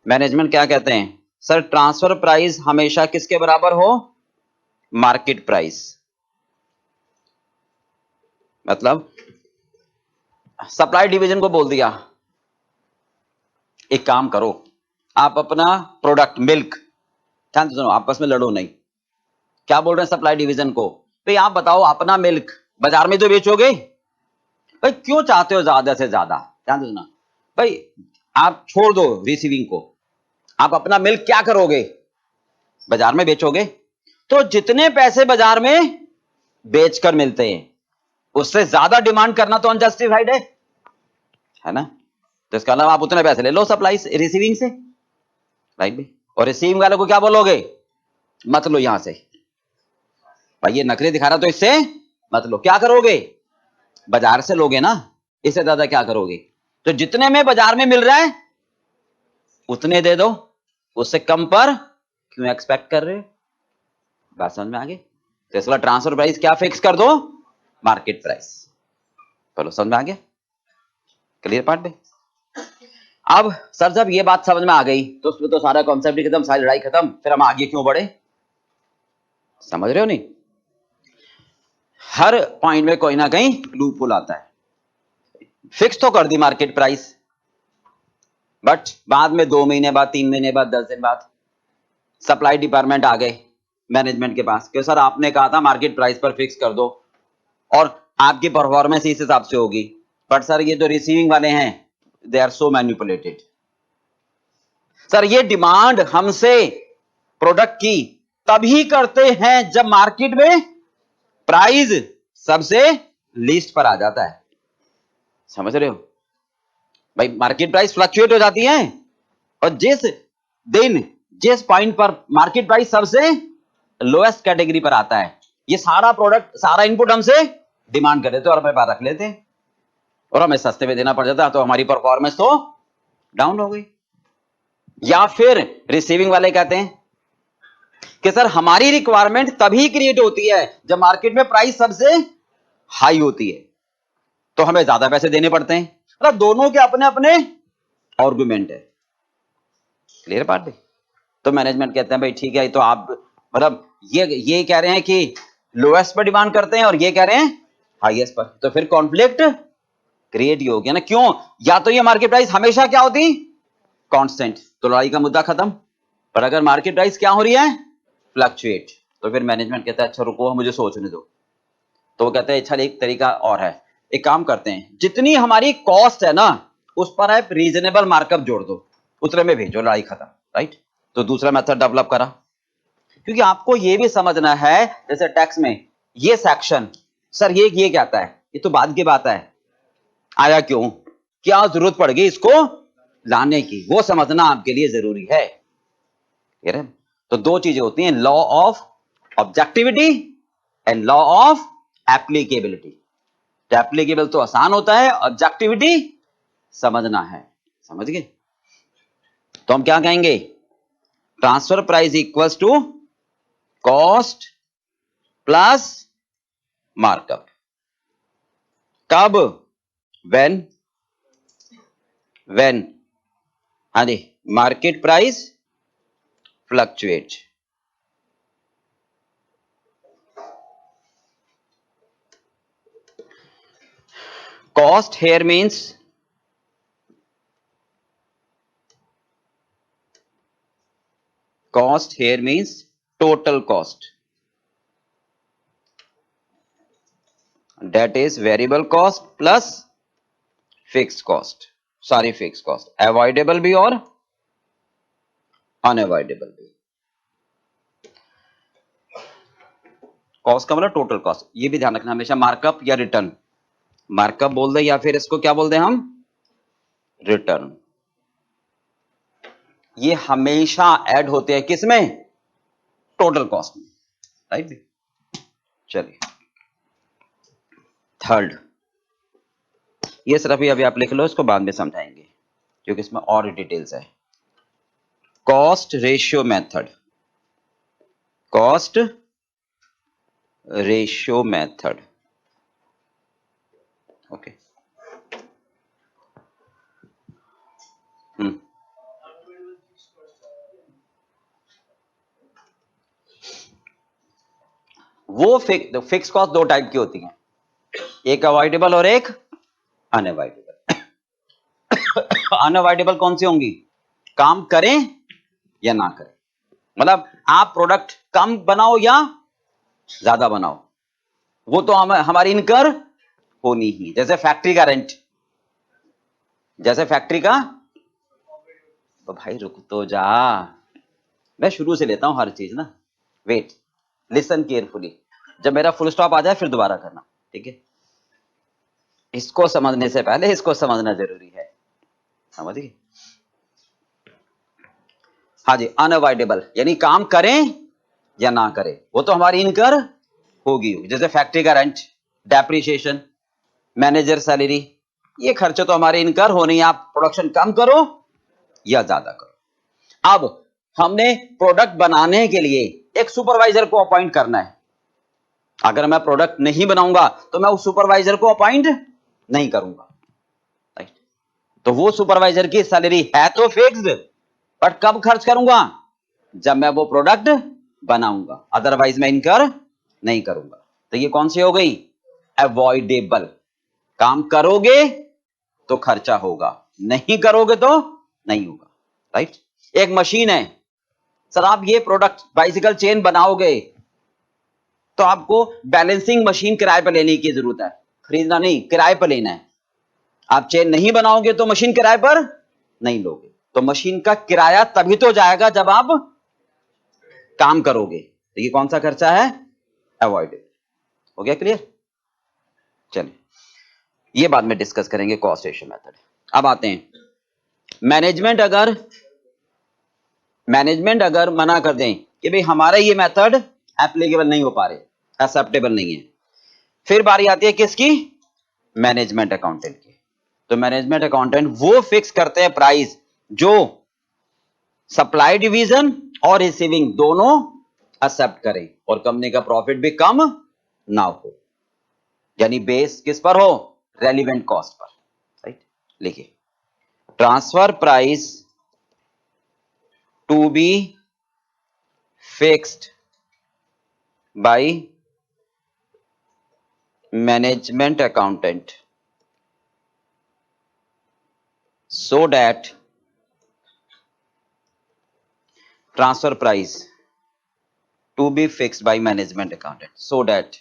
मैनेजमेंट क्या कहते हैं? सर ट्रांसफर प्राइस हमेशा किसके बराबर हो? Market price. मतलब सप्लाई डिवीजन को बोल दिया, एक काम करो, आप अपना प्रोडक्ट मिल्क, ध्यान से सुनो, आपस में लड़ो नहीं, क्या बोल रहे हैं सप्लाई डिवीजन को? भाई आप बताओ, अपना मिल्क बाजार में तो बेचोगे, भाई क्यों चाहते हो ज्यादा से ज्यादा? ध्यान से सुना भाई, आप छोड़ दो रिसीविंग को, आप अपना मिल्क क्या करोगे? बाजार में बेचोगे। तो जितने पैसे बाजार में बेचकर मिलते हैं उससे ज्यादा डिमांड करना तो अनजस्टिफाइड है ना? तो इसका अलावा आप उतने पैसे ले लो सप्लाई से, रिसीविंग से, राइट भी? और रिसीविंग वाले को क्या बोलोगे? मत लो यहां से, भाई ये नखरे दिखा रहा, तो इससे मत लो। क्या करोगे? बाजार से लोगे ना, इससे ज्यादा क्या करोगे? तो जितने में बाजार में मिल रहा है उतने दे दो, उससे कम पर क्यों एक्सपेक्ट कर रहे हो? बात समझ में आ गई? तो इसका ट्रांसफर प्राइस क्या फिक्स कर दो? Market price. चलो समझ में आ गया? क्लियर पार्ट में? अब सर जब ये बात समझ में आ गई तो उसमें तो सारा कॉन्सेप्ट ही खत्म, सारी लड़ाई खत्म, फिर हम आगे क्यों बढ़े? समझ रहे हो नहीं? हर पॉइंट में कोई ना कहीं लूप होल आता है। फिक्स तो कर दी मार्केट प्राइस, बट बाद में 2 महीने बाद, 3 महीने बाद, 10 दिन बाद सप्लाई डिपार्टमेंट आ गए मैनेजमेंट के पास कि सर आपने कहा था मार्केट प्राइस पर फिक्स कर दो और आपकी परफॉर्मेंस इस हिसाब से होगी, बट सर ये जो रिसीविंग वाले हैं they are so manipulated. Sir ये डिमांड हमसे प्रोडक्ट की तभी करते हैं जब मार्केट में प्राइस सबसे लीस्ट पर आ जाता है। समझ रहे हो भाई? मार्केट प्राइस फ्लक्चुएट हो जाती है, और जिस दिन जिस पॉइंट पर मार्केट प्राइस सबसे लोएस्ट कैटेगरी पर आता है, ये सारा प्रोडक्ट, सारा इनपुट हमसे डिमांड कर देते और अपने पास रख लेते हैं, और हमें सस्ते में देना पड़ जाता है, तो हमारी परफॉर्मेंस तो डाउन हो गई। या फिर रिसीविंग वाले कहते हैं कि सर हमारी रिक्वायरमेंट तभी क्रिएट होती है जब मार्केट में प्राइस सबसे हाई होती है, तो हमें ज्यादा पैसे देने पड़ते हैं। मतलब दोनों के अपने अपने आर्गुमेंट है। क्लियर बात है? तो मैनेजमेंट कहते हैं भाई ठीक है, तो आप मतलब ये कह रहे हैं कि लोएस्ट पर डिमांड करते हैं और ये कह रहे हैं हाईएस्ट पर, तो फिर कॉन्फ्लिक्ट क्रिएट ही हो गया ना। क्यों? या तो ये मार्केट प्राइस हमेशा क्या होती? कांस्टेंट, तो लड़ाई का मुद्दा खत्म। पर अगर मार्केट प्राइस क्या हो रही है? फ्लक्चुएट, तो फिर मैनेजमेंट कहता है अच्छा रुको मुझे सोचने दो। तो वो कहते हैं अच्छा एक तरीका और है, एक काम करते हैं, जितनी हमारी कॉस्ट है ना उस पर आप रीजनेबल मार्कअप जोड़ दो, उतने में भेजो, लड़ाई खत्म, राइट? तो दूसरा मेथड डेवलप करा, क्योंकि आपको ये भी समझना है जैसे टैक्स में ये सेक्शन, सर ये कहता है, ये तो बाद की बात है, आया क्यों, क्या जरूरत पड़ गई इसको लाने की, वो समझना आपके लिए जरूरी है। तो दो चीजें होती हैं, law of objectivity and law of applicability. Applicable तो आसान होता है, ऑब्जेक्टिविटी समझना है। समझ गए? तो हम क्या कहेंगे? Transfer price equals to cost plus markup. कब? व्हेन हाँ जी, market price fluctuate. Cost here means total cost, that is variable cost plus fixed cost, avoidable भी और अनअवॉइडेबल भी। कॉस्ट का मतलब टोटल कॉस्ट, ये भी ध्यान रखना हमेशा, मार्कअप या रिटर्न, मार्कअप बोल दे या फिर इसको क्या बोल दे हम, रिटर्न, ये हमेशा ऐड होते हैं किसमें, टोटल कॉस्ट में, राइट। चलिए थर्ड, ये सिर्फ अभी आप लिख लो, इसको बाद में समझाएंगे क्योंकि इसमें और डिटेल्स है। Cost ratio method, cost ratio method, okay. वो फिक्स कॉस्ट दो टाइप की होती हैं, एक अवॉइडेबल और एक अनअवॉइडेबल। अनअवॉइडेबल कौन सी होंगी, काम करें या ना करें, मतलब आप प्रोडक्ट कम बनाओ या ज्यादा बनाओ, वो तो हमारी इनकर होनी ही, जैसे फैक्ट्री का रेंट, जैसे फैक्ट्री का, तो भाई रुक तो जा, मैं शुरू से लेता हूं हर चीज ना, वेट, लिसन केयरफुली, जब मेरा फुल स्टॉप आ जाए फिर दोबारा करना, ठीक है। इसको समझने से पहले इसको समझना जरूरी है, समझिए। हाँ जी, अनअवॉइडेबल यानी काम करें या ना करें, वो तो हमारी इनकर होगी, जैसे फैक्ट्री का रेंट, डेप्रिसिएशन, मैनेजर सैलरी, ये खर्चे तो हमारे इनकर होने, आप प्रोडक्शन कम करो या ज्यादा करो। अब हमने प्रोडक्ट बनाने के लिए एक सुपरवाइजर को अपॉइंट करना है, अगर मैं प्रोडक्ट नहीं बनाऊंगा तो मैं उस सुपरवाइजर को अपॉइंट नहीं करूंगा, राइट। तो वो सुपरवाइजर की सैलरी है तो फिक्स्ड, बट कब खर्च करूंगा, जब मैं वो प्रोडक्ट बनाऊंगा, अदरवाइज मैं इनकर नहीं करूंगा। तो ये कौन सी हो गई, अवॉइडेबल, काम करोगे तो खर्चा होगा, नहीं करोगे तो नहीं होगा, राइट। एक मशीन है, सर आप ये प्रोडक्ट बाइसिकल चेन बनाओगे तो आपको बैलेंसिंग मशीन किराए पर लेने की जरूरत है, खरीदना नहीं, किराए पर लेना है। आप चेन नहीं बनाओगे तो मशीन किराए पर नहीं लोगे, तो मशीन का किराया तभी तो जाएगा जब आप काम करोगे, तो ये कौन सा खर्चा है, अवॉइडेबल, हो गया क्लियर। चलिए ये बाद में डिस्कस करेंगे कॉस्ट रेशियो मेथड। अब आते हैं मैनेजमेंट अगर मना कर दें कि भाई हमारा ये मेथड एप्लीकेबल नहीं हो पा रहे, एक्सेप्टेबल नहीं है, फिर बारी आती है किसकी, मैनेजमेंट अकाउंटेंट की। तो मैनेजमेंट अकाउंटेंट वो फिक्स करते हैं प्राइस जो सप्लाई डिवीजन और रिसीविंग दोनों एक्सेप्ट करें और कंपनी का प्रॉफिट भी कम ना हो, यानी बेस किस पर हो, रेलिवेंट कॉस्ट पर, राइट। लिखिए, transfer price to be fixed by management accountant so that transfer price to be fixed by management accountant so that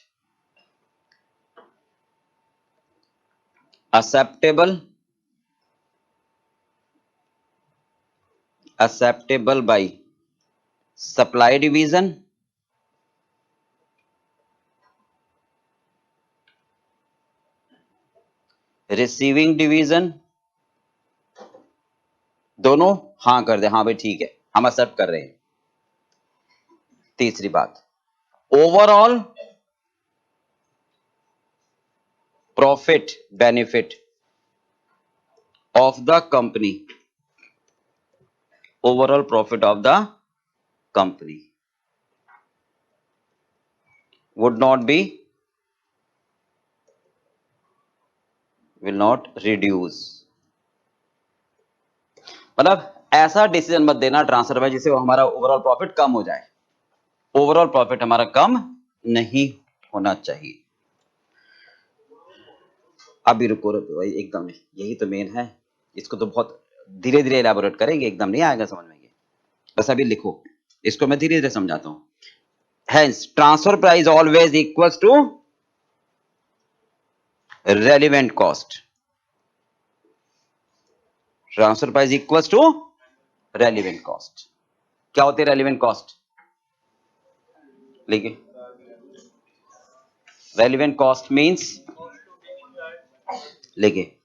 acceptable by supply division receiving division दोनों हाँ कर दे, हाँ भाई ठीक है हम एक्सेप्ट कर रहे हैं। तीसरी बात, overall profit benefit of the company, overall profit of the company would not be, will not reduce, मतलब ऐसा डिसीजन मत देना ट्रांसफर में जिससे हमारा ओवरऑल प्रॉफिट कम हो जाए, ओवरऑल प्रॉफिट हमारा कम नहीं होना चाहिए। अभी रुको भाई, एकदम नहीं, यही तो मेन है, इसको तो बहुत धीरे धीरे एलैबोरेट करेंगे, एकदम नहीं आएगा समझ में ये, बस अभी लिखो, इसको मैं धीरे धीरे समझाता हूं। Hence transfer price always equals to relevant cost, transfer price equals to relevant cost, क्या होती है रेलिवेंट कॉस्ट? लिखिए, रेलिवेंट कॉस्ट मींस, लिखिए,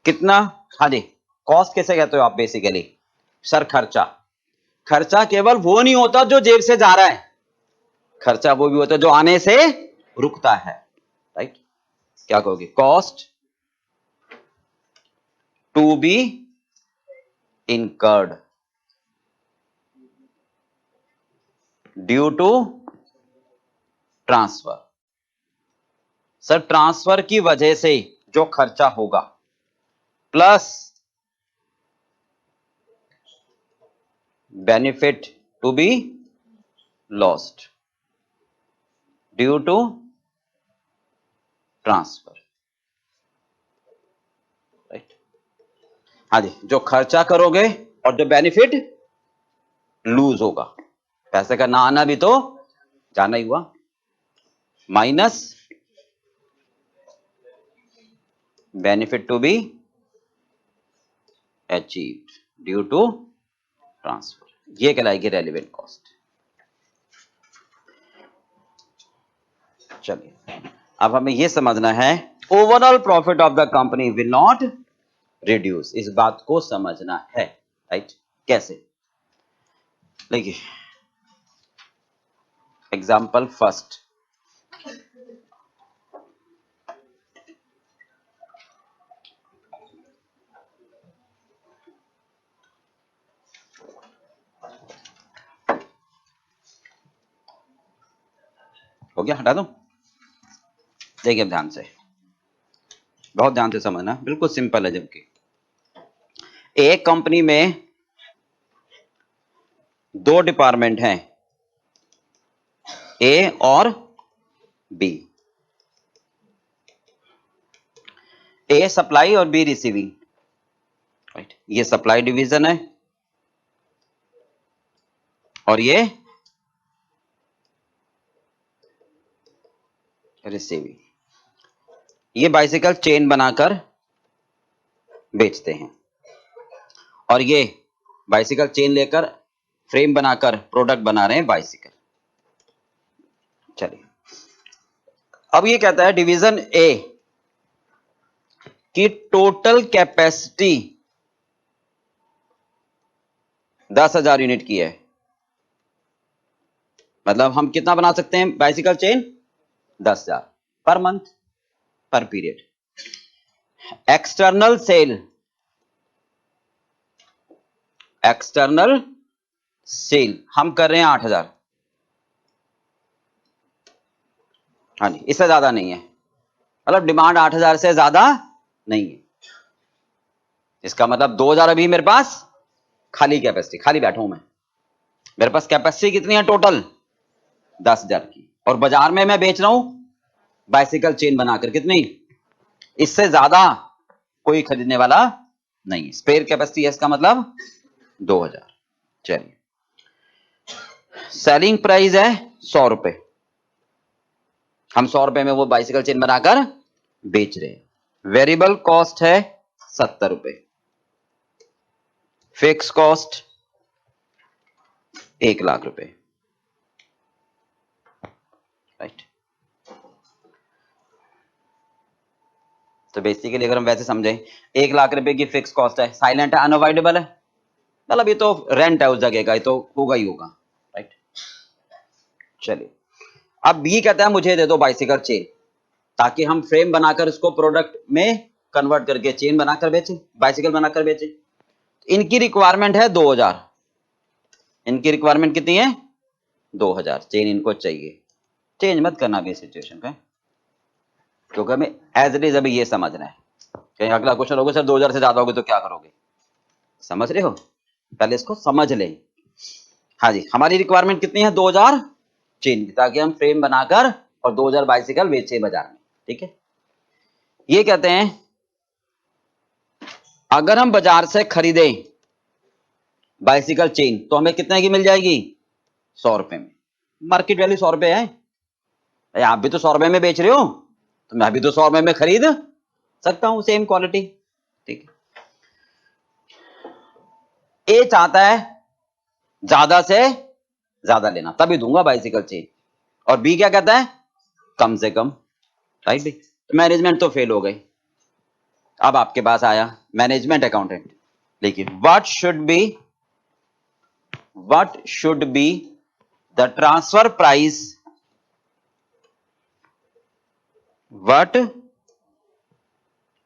कितना? हाँ जी, कॉस्ट कैसे कहते हो आप बेसिकली? सर खर्चा। खर्चा केवल वो नहीं होता जो जेब से जा रहा है, खर्चा वो भी होता है जो आने से रुकता है, राइट? क्या कहोगे? Cost to be incurred due to transfer. Sir transfer की वजह से जो खर्चा होगा plus benefit to be lost due to transfer, right? हाँ जी, जो खर्चा करोगे और जो बेनिफिट लूज होगा, पैसे का ना आना भी तो जाना ही हुआ, minus benefit to be achieved due to transfer, ये कहलाएगी रेलिवेंट कॉस्ट। चलिए, अब हमें यह समझना है overall profit of the company will not reduce, इस बात को समझना है, राइट? कैसे? देखिए, एग्जाम्पल फर्स्ट, हो गया, हटा दूं? देखिए ध्यान से, बहुत ध्यान से समझना, बिल्कुल सिंपल है। जबकि एक कंपनी में दो डिपार्टमेंट हैं, ए और बी। ए सप्लाई और बी रिसीविंग, राइट? ये सप्लाई डिवीजन है और ये रिसीविंग। ये बाइसिकल चेन बनाकर बेचते हैं और ये बाइसिकल चेन लेकर फ्रेम बनाकर प्रोडक्ट बना रहे हैं बाइसिकल। चलिए, अब ये कहता है डिवीजन ए की टोटल कैपेसिटी 10,000 यूनिट की है। मतलब हम कितना बना सकते हैं bicycle chain? 10,000 per month, per period. External sale, external sale हम कर रहे हैं 8,000। हाँ जी, इससे ज्यादा नहीं है, मतलब डिमांड 8,000 से ज्यादा नहीं है। इसका मतलब 2,000 अभी मेरे पास खाली कैपेसिटी, खाली बैठा हूं मैं। मेरे पास कैपेसिटी कितनी है टोटल? 10,000 की, और बाजार में मैं बेच रहा हूं बाइसिकल चेन बनाकर कितनी? इससे ज्यादा कोई खरीदने वाला नहीं। स्पेयर कैपेसिटी है, इसका मतलब 2,000। चलिए, सेलिंग प्राइस है 100 रुपए, हम 100 रुपए में वो बाइसिकल चेन बनाकर बेच रहे हैं। वेरिएबल कॉस्ट है 70 रुपए, फिक्स कॉस्ट 1,00,000 रुपए, राइट? तो बेसिकली अगर हम वैसे समझें, 1,00,000 रुपए की फिक्स कॉस्ट है, साइलेंट है, अनअवॉइडेबल है, मतलब ये तो रेंट है उस जगह का, ये तो होगा ही होगा, राइट? चलिए, अब बी कहता है मुझे दे दो बाइसिकल चेन, ताकि हम फ्रेम बनाकर इसको प्रोडक्ट में कन्वर्ट करके चेन बनाकर बेचें, बाइसिकल बनाकर बेचें। इनकी रिक्वायरमेंट है 2,000। इनकी रिक्वायरमेंट कितनी है? 2,000 चेन इनको चाहिए। चेंज मत करना अभी सिचुएशन पे, क्योंकि हमें एज इट इज अभी ये समझना है। कहीं अगला क्वेश्चन होगा सर 2,000 से ज्यादा होगी तो क्या करोगे? समझ रहे हो? पहले इसको समझ लें। हाँ जी, हमारी रिक्वायरमेंट कितनी है? 2,000 चेन की, ताकि हम फ्रेम बनाकर और 2,000 बाइसिकल बेचे बाजार में, ठीक है? ये कहते हैं अगर हम बाजार से खरीदें बाइसिकल चेन तो हमें कितने की मिल जाएगी? 100 रुपए में। मार्केट वैल्यू 100 रुपए है, आप भी तो 100 रुपए में बेच रहे हो, तो मैं भी तो 100 रुपए में खरीद सकता हूं सेम क्वालिटी। ठीक है, ए चाहता है ज्यादा से ज्यादा लेना, तभी दूंगा बाइसिकल चेन, और बी क्या कहता है कम से कम। राइट भाई, मैनेजमेंट तो फेल हो गई। अब आपके पास आया मैनेजमेंट अकाउंटेंट, देखिए what should be the transfer price, what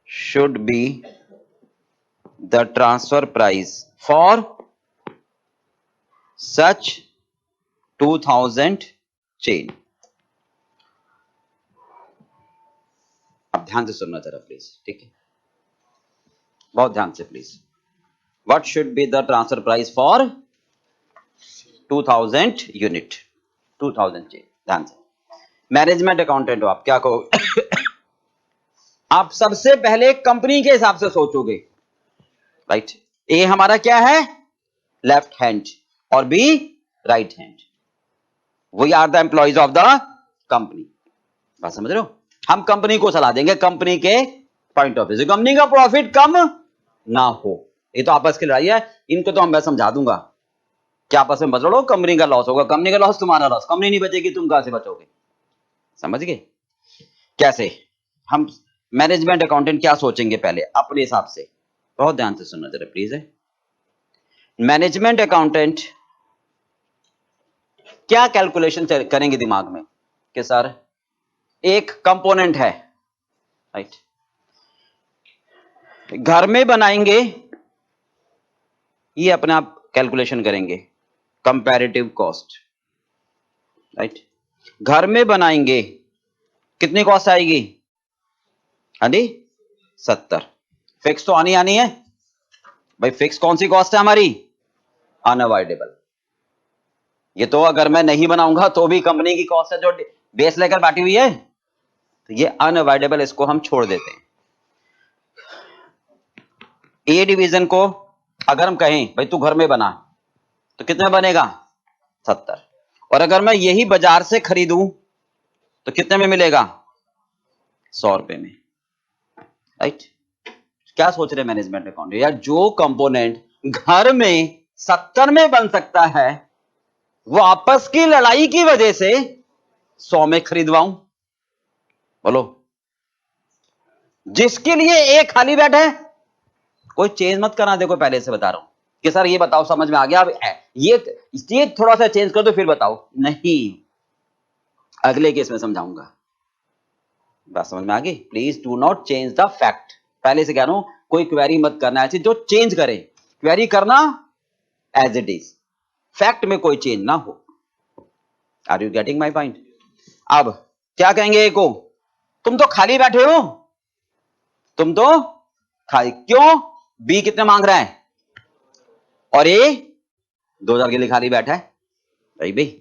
should be the transfer price for such 2000 chain। अब ध्यान से सुनना जरा प्लीज, ठीक है, बहुत ध्यान से please. what should be the transfer price for 2000 unit, 2000 chain। ध्यान से, मैनेजमेंट अकाउंटेंट हो आप, क्या कहोगे? आप सबसे पहले कंपनी के हिसाब से सोचोगे। राइट, ए हमारा क्या है लेफ्ट हैंड और B right hand, we are the employees of the company. बात समझ रहे हो? हम कंपनी को सलाह देंगे कंपनी के पॉइंट ऑफ व्यू से, कंपनी का प्रॉफिट कम ना हो। ये तो आपस की लड़ाई है, इनको तो मैं समझा दूंगा कि आपस में मत लड़ो, कंपनी का लॉस होगा, कंपनी का लॉस तुम्हारा लॉस, कंपनी नहीं बचेगी, तुम कहां से बचोगे? समझ गए कैसे? हम मैनेजमेंट अकाउंटेंट क्या सोचेंगे पहले अपने हिसाब से, बहुत ध्यान से सुनना जरा प्लीज है। मैनेजमेंट अकाउंटेंट क्या कैलकुलेशन करेंगे दिमाग में कि सर एक कंपोनेंट है, राइट, घर में बनाएंगे, ये अपने आप कैलकुलेशन करेंगे कंपैरेटिव कॉस्ट। राइट, घर में बनाएंगे कितनी कॉस्ट आएगी? हाँ जी 70। फिक्स तो आनी है भाई, फिक्स कौन सी कॉस्ट है हमारी? अनअवॉइडेबल। ये तो अगर मैं नहीं बनाऊंगा तो भी कंपनी की कॉस्ट है जो बेस लेकर बांटी हुई है, तो ये अनअवॉइडेबल, इसको हम छोड़ देते हैं। ए डिवीजन को अगर हम कहें भाई तू घर में बना, तो कितने बनेगा? 70। और अगर मैं यही बाजार से खरीदूं तो कितने में मिलेगा? 100 रुपए में। राइट, क्या सोच रहे मैनेजमेंट अकाउंट यार, जो कंपोनेंट घर में 70 में बन सकता है वो आपस की लड़ाई की वजह से 100 में खरीदवाऊं? बोलो, जिसके लिए एक खाली बैठा है, कोई चेंज मत करना। देखो पहले से बता रहा हूं कि सर ये बताओ समझ में आ गया, अब ये थोड़ा सा चेंज कर दो फिर बताओ, नहीं, अगले केस में समझाऊंगा। बात समझ में आ गई? Please do not change the fact. पहले से कह रहा हूं कोई क्वेरी मत करना ऐसी जो चेंज करे, क्वेरी करना एज इट इज, फैक्ट में कोई चेंज ना हो। Are you getting my point? अब क्या कहेंगे ए को, तुम तो खाली बैठे हो, तुम तो खाली क्यों? बी कितने मांग रहा है और ए 2000 के लिए खाली बैठा है। भाई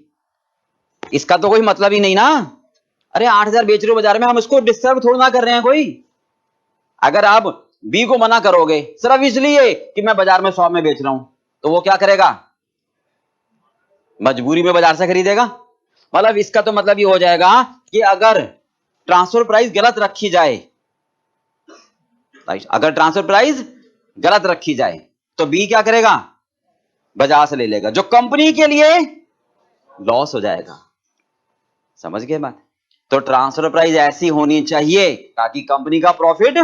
इसका तो कोई मतलब ही नहीं ना। अरे 8000 बेच रहे हो बाजार में, हम इसको डिस्टर्ब थोड़ा ना कर रहे हैं कोई। अगर आप बी को मना करोगे सिर्फ इसलिए कि मैं बाजार में 100 में बेच रहा हूं, तो वो क्या करेगा? मजबूरी में बाजार से खरीदेगा। मतलब इसका तो मतलब ये हो जाएगा कि अगर ट्रांसफर प्राइस गलत रखी जाए, अगर ट्रांसफर प्राइस गलत रखी जाए तो बी क्या करेगा? बाजार से ले लेगा, जो कंपनी के लिए लॉस हो जाएगा। समझ गए बात? तो ट्रांसफर प्राइस ऐसी होनी चाहिए ताकि कंपनी का प्रॉफिट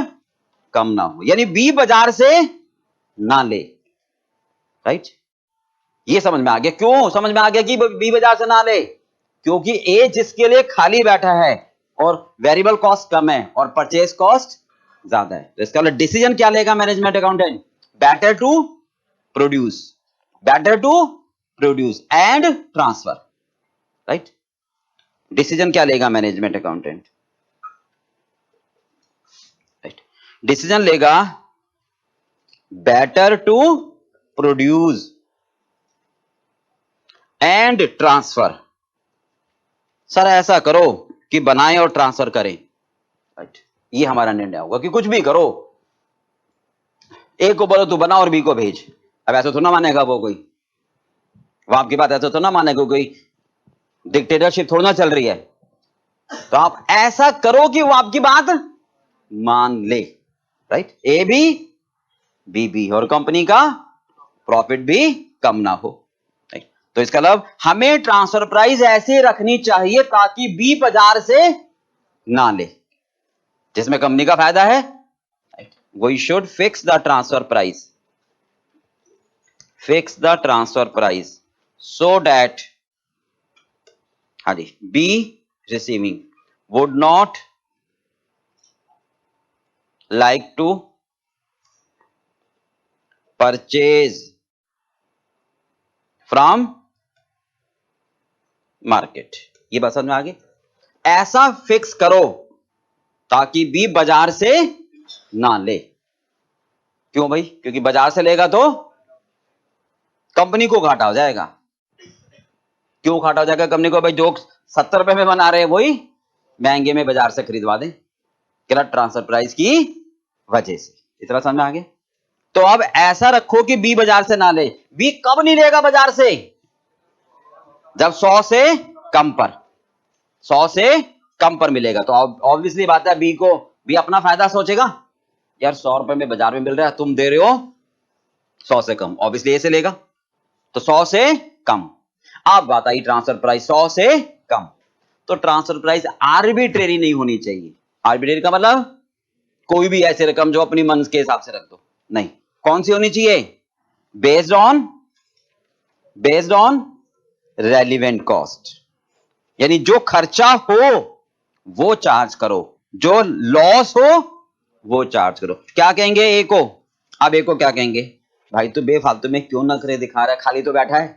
कम ना हो, यानी बी बाजार से ना ले। राइट, ये समझ में आ गया? क्यों समझ में आ गया कि बी बाजार से ना ले? क्योंकि ए जिसके लिए खाली बैठा है और वेरिएबल कॉस्ट कम है और परचेज कॉस्ट ज्यादा है, तो इसका डिसीजन क्या लेगा management accountant? Better to produce and transfer. Right, decision क्या लेगा मैनेजमेंट अकाउंटेंट? राइट, डिसीजन लेगा better to produce and transfer. Sir ऐसा करो कि बनाएं और ट्रांसफर करें। राइट, ये हमारा निर्णय होगा कि कुछ भी करो, ए को बोलो तू बना और बी को भेज। अब ऐसा तो ना मानेगा वो कोई, वो आपकी बात ऐसा तो ना मानेगा कोई, डिक्टेटरशिप थोड़ा ना चल रही है। तो आप ऐसा करो कि वो आपकी बात मान ले, राइट। ए भी बी भी, और कंपनी का प्रॉफिट भी कम ना हो, राइट। तो इसका मतलब हमें ट्रांसफर प्राइस ऐसे रखनी चाहिए ताकि बी बाजार से ना ले, जिसमें कंपनी का फायदा है। We should fix the transfer price, fix the transfer price so that, हाँ जी, B receiving would not like to purchase from market. ये बात समझ में आ गई। ऐसा फिक्स करो ताकि बी बाजार से ना ले। क्यों भाई? क्योंकि बाजार से लेगा तो कंपनी को घाटा हो जाएगा। क्यों घाटा हो जाएगा कंपनी को? भाई जो 70 रुपए में बना रहे हैं वही महंगे में बाजार से खरीदवा दें, क्या ट्रांसफर प्राइस की वजह से। इतना समझ में आ गया। तो अब ऐसा रखो कि बी बाजार से ना ले। बी कब नहीं लेगा बाजार से? जब 100 से कम पर, 100 से कम पर मिलेगा। तो ऑब्वियसली बात है, बी अपना फायदा सोचेगा। यार 100 रुपए में बाजार में मिल रहा है, तुम दे रहे हो 100 से कम, ऑब्वियसली ए से लेगा। तो 100 से कम। अब बात आई ट्रांसफर प्राइस 100 से कम। तो ट्रांसफर प्राइस आर्बिट्रेरी नहीं होनी चाहिए। आर्बिट्रेरी का मतलब कोई भी ऐसी रकम जो अपनी मन के हिसाब से रख दो, नहीं। कौन सी होनी चाहिए? बेस्ड ऑन रेलिवेंट कॉस्ट, यानी जो खर्चा हो वो चार्ज करो, जो लॉस हो वो चार्ज करो। क्या कहेंगे ए को? अब ए को क्या कहेंगे? भाई तू बेफालतू में क्यों नखरे दिखा रहा है, खाली तो बैठा है।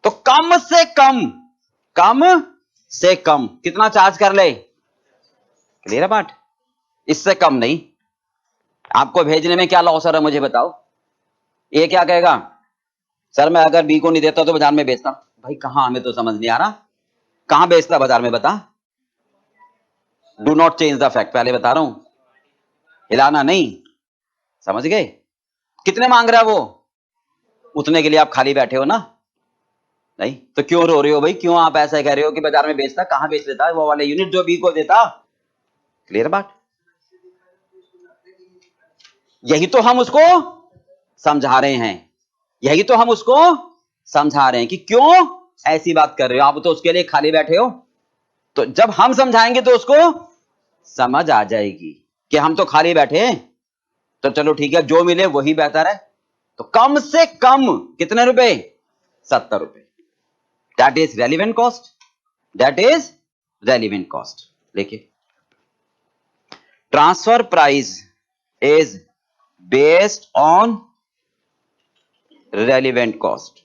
तो कम से कम, कम से कम कितना चार्ज कर ले? क्लियर है बात? इससे कम नहीं। आपको भेजने में क्या लॉस हो रहा है मुझे बताओ। ये क्या कहेगा? सर मैं अगर बी को नहीं देता तो बाजार में बेचता। भाई कहां, हमें तो समझ नहीं आ रहा कहां बेचता बाजार में, बता। Do not change the fact, पहले बता रहा हूं, हिलाना नहीं। समझ गए? कितने मांग रहा है वो? उतने के लिए आप खाली बैठे हो ना? नहीं तो क्यों रो रहे हो भाई? क्यों आप ऐसा कह रहे हो कि बाजार में बेचता? कहां बेच लेता है वो वाले यूनिट जो बी को देता? क्लियर बात? यही तो हम उसको समझा रहे हैं, यही तो हम उसको समझा रहे हैं कि क्यों ऐसी बात कर रहे हो। आप तो उसके लिए खाली बैठे हो। तो जब हम समझाएंगे तो उसको समझ आ जाएगी कि हम तो खाली बैठे हैं। तो चलो ठीक है, जो मिले वही बेहतर है। तो कम से कम कितने रुपए? 70 रुपए। That is relevant cost, that is relevant cost. देखिए, transfer price is based on relevant cost,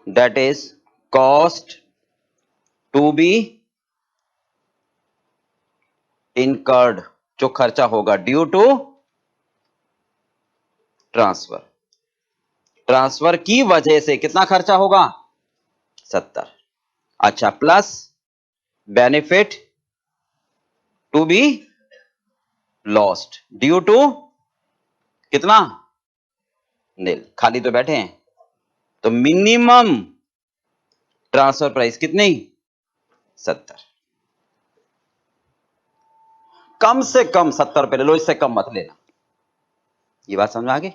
that is cost to be incurred, जो खर्चा होगा ड्यू टू ट्रांसफर। ट्रांसफर की वजह से कितना खर्चा होगा? 70। अच्छा, plus benefit to be lost due to कितना? नील। खाली तो बैठे हैं। तो मिनिमम ट्रांसफर प्राइस कितनी? 70। कम से कम 70 रुपए ले लो, इससे कम मत लेना। ये बात समझ में आ गई?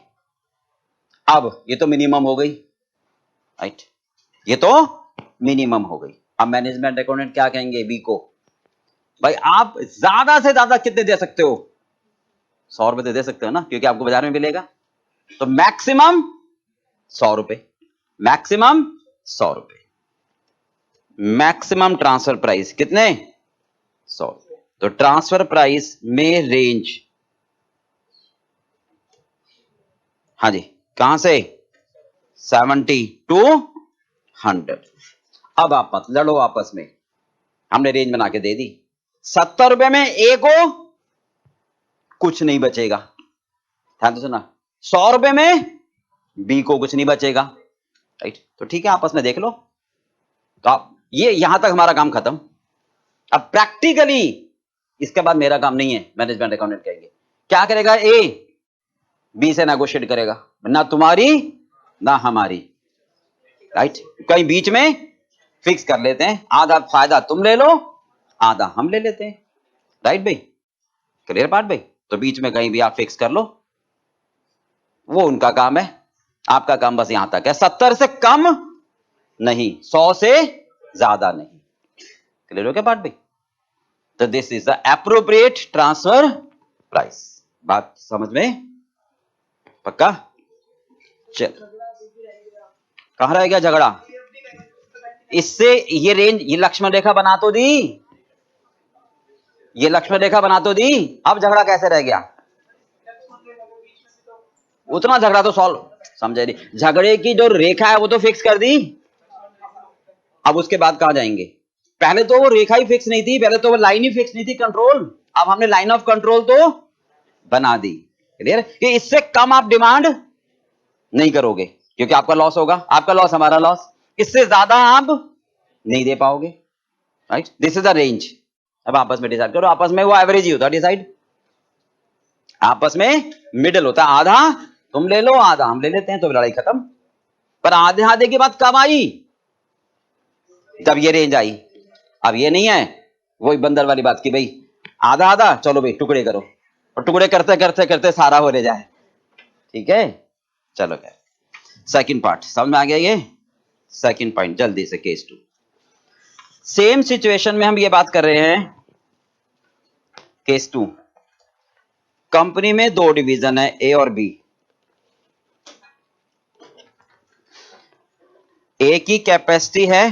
अब ये तो मिनिमम हो गई, राइट? ये तो मिनिमम हो गई। अब मैनेजमेंट अकाउंटेंट क्या कहेंगे बी को? भाई आप ज्यादा से ज्यादा कितने दे सकते हो? 100 रुपए तो दे सकते हो ना, क्योंकि आपको बाजार में मिलेगा। तो मैक्सिमम 100 रुपए, मैक्सिमम 100 रुपए। मैक्सिमम ट्रांसफर प्राइस कितने? 100 रुपए। तो ट्रांसफर प्राइस में रेंज, हाँ जी, कहां से? 70 टू 100। अब आप मत लड़ो आपस में, हमने रेंज बना के दे दी। 70 रुपए में ए को कुछ नहीं बचेगा, ध्यान तो सुना। 100 रुपए में बी को कुछ नहीं बचेगा, राइट? तो ठीक है, आपस में देख लो। तो आप ये यहां तक हमारा काम खत्म। अब प्रैक्टिकली इसके बाद मेरा काम नहीं है, मैनेजमेंट अकाउंटेंट कहेंगे। क्या करेगा? ए बी से नेगोशिएट करेगा, ना तुम्हारी ना हमारी। राइट, कहीं बीच में फिक्स कर लेते हैं, आधा फायदा तुम ले लो, आधा हम ले लेते हैं, राइट भाई, क्लियर बात भाई। तो बीच में कहीं भी आप फिक्स कर लो, वो उनका काम है, आपका काम बस यहां तक है, 70 से कम नहीं, 100 से ज्यादा नहीं, क्लियर हो क्या बात भाई। तो this is the appropriate transfer price, बात समझ में पक्का। चल, कहां रह गया झगड़ा, इससे ये रेंज, ये लक्ष्मण रेखा बना तो दी, ये लक्ष्मण रेखा बना तो दी, अब झगड़ा कैसे रह गया, उतना झगड़ा तो सॉल्व, समझे नहीं, झगड़े की जो रेखा है वो तो फिक्स कर दी, अब उसके बाद कहां जाएंगे, पहले तो वो रेखा ही फिक्स नहीं थी, पहले तो वो लाइन ही फिक्स नहीं थी, कंट्रोल, अब हमने लाइन ऑफ कंट्रोल तो बना दी, क्लियर, कि इससे कम आप डिमांड नहीं करोगे क्योंकि आपका लॉस होगा, आपका लॉस हमारा लॉस, इससे ज्यादा आप नहीं दे पाओगे, right, this is the range. अब आपस में डिसाइड करो, आपस में वो एवरेज ही होता है डिसाइड, आपस में मिडिल होता है, आधा तुम ले लो आधा हम ले लेते हैं, तो लड़ाई खत्म। पर आधे आधे की बात कब आई, जब ये रेंज आई, अब ये नहीं है वही बंदर वाली बात की भाई आधा आधा चलो भाई टुकड़े करो, और टुकड़े करते करते करते सारा हो ले जाए, ठीक है। चलो खैर, सेकंड पार्ट समझ में आ गया, ये सेकंड पॉइंट जल्दी से, केस 2, सेम सिचुएशन में हम ये बात कर रहे हैं, केस 2, कंपनी में 2 डिवीजन है, ए और बी, ए की कैपेसिटी है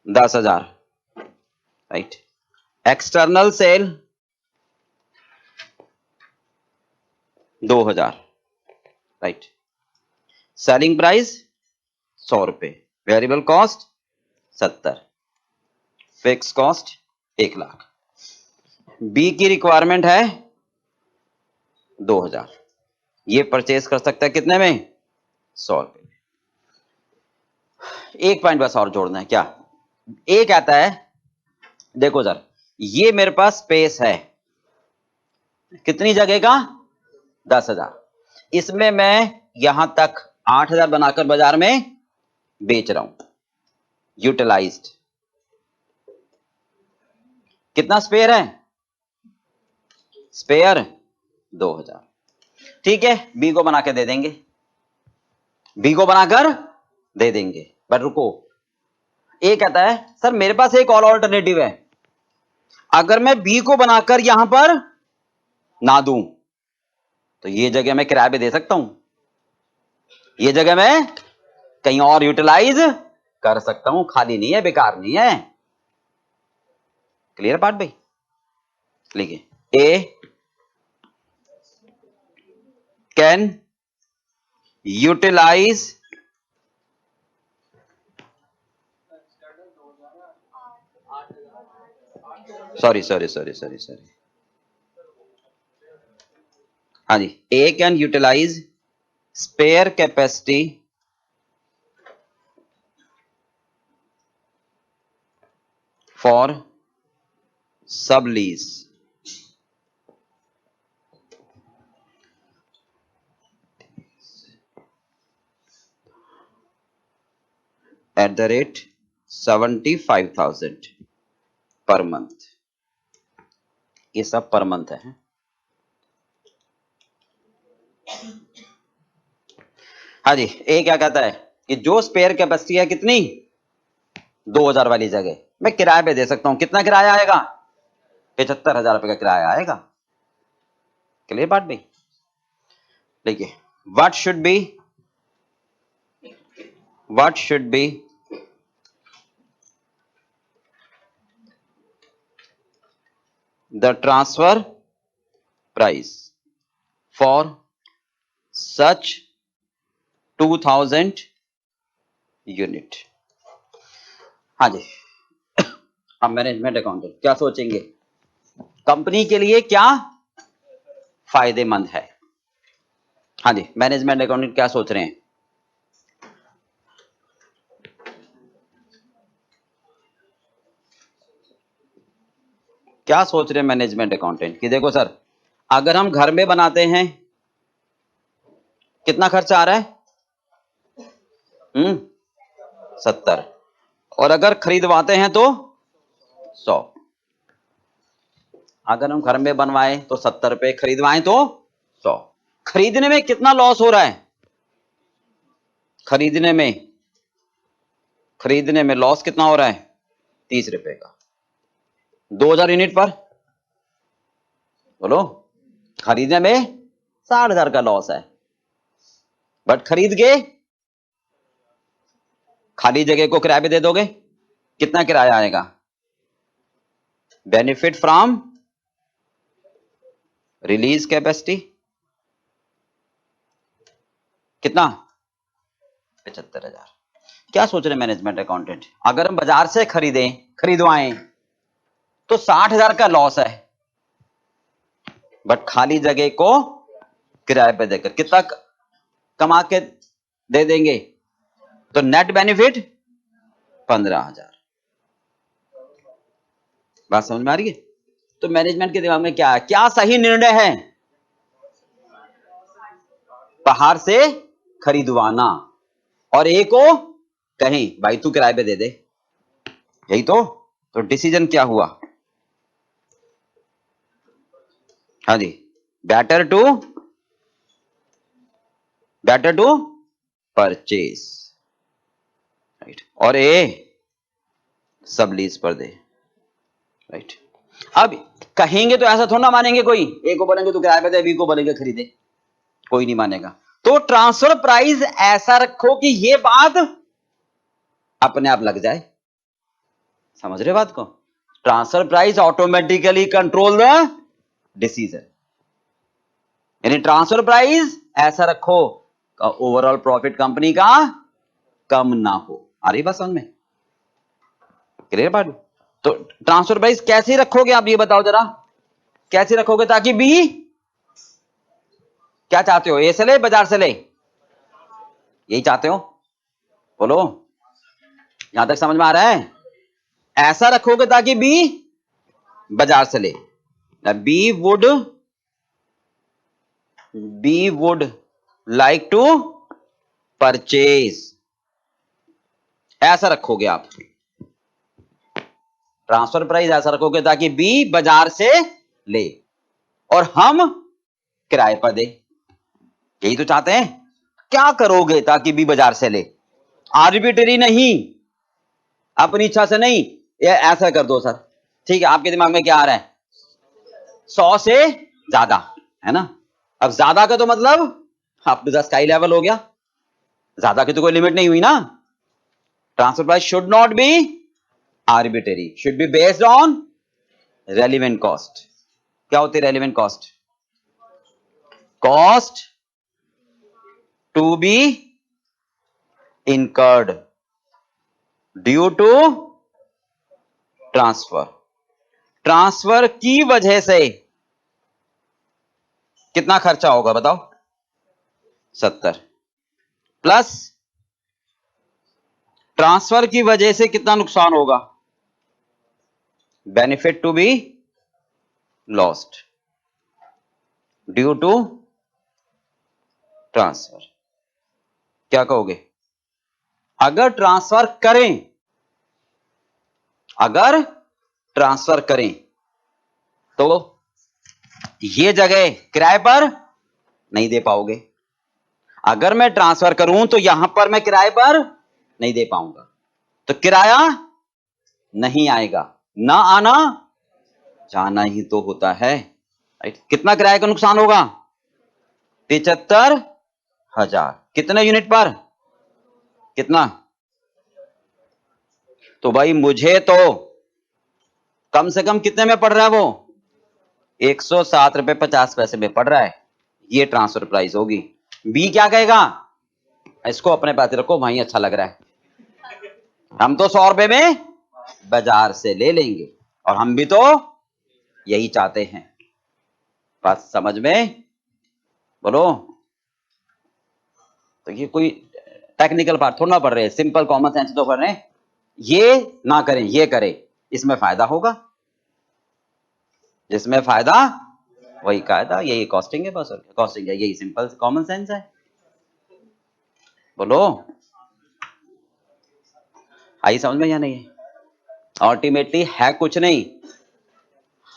10,000, right, external sale 2,000, right, selling price 100 रुपए, variable cost 70, fix cost 1 lakh, B की रिक्वायरमेंट है 2,000, ये परचेज कर सकता है कितने में, 100 रुपए। एक पॉइंट बस और जोड़ना है, क्या, ए कहता है देखो सर ये मेरे पास स्पेस है, कितनी जगह का, 10,000, इसमें मैं यहां तक 8,000 बनाकर बाजार में बेच रहा हूं, यूटिलाइज्ड, कितना स्पेयर है, स्पेयर 2,000, ठीक है, बी को बना के दे देंगे, बी को बनाकर दे देंगे, बट रुको, ए कहता है सर मेरे पास एक और ऑल्टरनेटिव है, अगर मैं बी को बनाकर यहां पर ना दूं तो ये जगह मैं किराए पे दे सकता हूं, ये जगह मैं कहीं और यूटिलाइज कर सकता हूं, खाली नहीं है, बेकार नहीं है, क्लियर बात भाई। लिखिए, ए कैन यूटिलाइज सॉरी, हाँ जी, A can utilise spare capacity for sublease at the rate 75,000 per month, ये सब पर मंथ है। हाँ जी, ए क्या कहता है कि जो स्पेयर कैपेसिटी है कितनी, 2,000 वाली जगह मैं किराए पे दे सकता हूं, कितना किराया आएगा, 75,000 रुपए का किराया आएगा, क्लियर बात भाई। देखिए, what should be the transfer price for such 2,000 unit. हाँ जी, अब मैनेजमेंट अकाउंटेंट क्या सोचेंगे, कंपनी के लिए क्या फायदेमंद है। हाँ जी, मैनेजमेंट अकाउंटेंट क्या सोच रहे हैं, क्या सोच रहे हैं मैनेजमेंट अकाउंटेंट कि देखो सर अगर हम घर में बनाते हैं कितना खर्चा आ रहा है, 70। और अगर खरीदवाते हैं तो 100। अगर हम घर में बनवाएं तो 70 रुपए, खरीदवाएं तो 100। खरीदने में कितना लॉस हो रहा है? खरीदने में लॉस कितना हो रहा है? 30 रुपए का। 2000 यूनिट पर बोलो, खरीदने में 60,000 का लॉस है, बट खरीद के खाली जगह को किराए पे दे दोगे, कितना किराया आएगा? बेनिफिट फ्रॉम रिलीज कैपेसिटी कितना? 75,000। क्या सोच रहे मैनेजमेंट अकाउंटेंट? अगर हम बाजार से खरीदवाएं तो 60,000 का लॉस है, बट खाली जगह को किराए पे देकर कितना कमा के दे देंगे? तो नेट बेनिफिट 15,000। बात समझ में आ रही है? तो मैनेजमेंट के दिमाग में क्या है, क्या सही निर्णय है? बाहर से खरीदवाना और एक को कहीं भाई तू किराए पे दे दे, यही तो डिसीजन क्या हुआ? हाँ जी, बेटर टू परचेज, राइट। और ए सब लीज पर दे, राइट। अब कहेंगे तो ऐसा थोड़ा ना मानेंगे, कोई ए को बोलेंगे तो किराए पे दे, बी को बोलेंगे खरीदे, कोई नहीं मानेगा। तो ट्रांसफर प्राइस ऐसा रखो कि ये बात अपने आप लग जाए। समझ रहे बात को? Transfer price automatically control the decision, यानी ट्रांसफर प्राइस ऐसा रखो ओवरऑल प्रॉफिट कंपनी का कम ना हो। आ रही बात समझ में? क्लियर बात? तो ट्रांसफर प्राइस कैसे रखोगे आप, ये बताओ जरा, कैसे रखोगे ताकि बी, क्या चाहते हो, ए से ले बाजार से ले, यही चाहते हो? बोलो, यहां तक समझ में आ रहा है? ऐसा रखोगे ताकि बी बाजार से ले, B would like to purchase, ऐसा रखोगे आप। ट्रांसफर प्राइस ऐसा रखोगे ताकि बी बाजार से ले और हम किराए पर दे, यही तो चाहते हैं। क्या करोगे ताकि बी बाजार से ले? आर्बिट्रेरी नहीं, अपनी इच्छा से नहीं, ये ऐसा कर दो सर, ठीक है। आपके दिमाग में क्या आ रहा है? 100 से ज्यादा, है ना? अब ज्यादा का तो मतलब आपके पास स्काई लेवल हो गया, ज्यादा की तो कोई लिमिट नहीं हुई ना। Transfer price should not be arbitrary, should be based on relevant cost. क्या होती है relevant cost? Cost to be incurred due to transfer की वजह से कितना खर्चा होगा बताओ? 70 प्लस ट्रांसफर की वजह से कितना नुकसान होगा? Benefit to be lost due to transfer. क्या कहोगे? अगर ट्रांसफर करें तो ये जगह किराए पर नहीं दे पाओगे। अगर मैं ट्रांसफर करूं तो यहां पर मैं किराए पर नहीं दे पाऊंगा, तो किराया नहीं आएगा, ना आना जाना ही तो होता है, राइट। कितना किराए का नुकसान होगा? 75,000। कितने यूनिट पर? कितना? तो भाई मुझे तो कम से कम कितने में पड़ रहा है वो? 107 रुपए 50 पैसे में पड़ रहा है। ये ट्रांसफर प्राइस होगी। बी क्या कहेगा? इसको अपने पास रखो, वहीं अच्छा लग रहा है, हम तो 100 रुपए में बाजार से ले लेंगे, और हम भी तो यही चाहते हैं। बात समझ में? बोलो। तो ये कोई टेक्निकल पार्ट थोड़ा ना पढ़ रहे हैं, सिंपल कॉमन सेंस तो पढ़ रहे हैं। ये ना करें, ये करें, इसमें फायदा होगा, जिसमें फायदा वही कायदा, यही कॉस्टिंग है, बस कॉस्टिंग है, यही सिंपल कॉमन सेंस है। बोलो। आई समझ में या नहीं है? अल्टीमेटली है कुछ नहीं,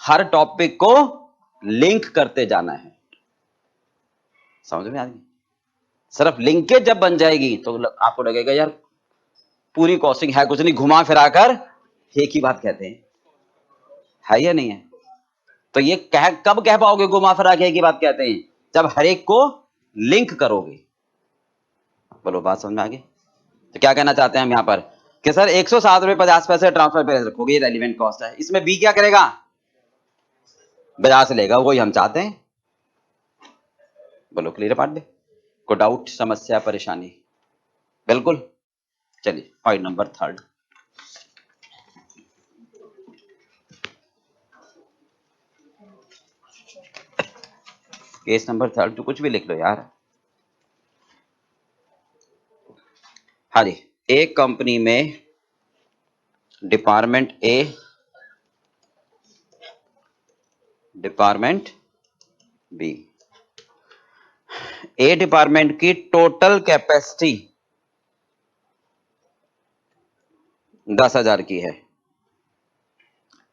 हर टॉपिक को लिंक करते जाना है। समझ में आ गई? सिर्फ लिंकेज जब बन जाएगी तो आपको लगेगा यार पूरी कॉस्टिंग है कुछ नहीं, घुमा फिरा कर एक ही बात कहते हैं, है या नहीं है? तो ये कब कह पाओगे घुमा फिरा के एक ही बात कहते हैं? जब हर एक को लिंक करोगे। बोलो बात समझ में आ गई? तो क्या कहना चाहते हैं हम यहाँ पर कि सर 107.50 ट्रांसफर पे रखोगे, ये रेलिवेंट कॉस्ट है, इसमें बी क्या करेगा? बाजार से लेगा, वही हम चाहते हैं। बोलो क्लियर पार्ट? को डाउट, समस्या, परेशानी? बिल्कुल। चलिए पॉइंट नंबर 3। केस नंबर 3 तो कुछ भी लिख लो यार। हाँ जी, एक कंपनी में department A, department B, A department की टोटल कैपेसिटी 10,000 की है।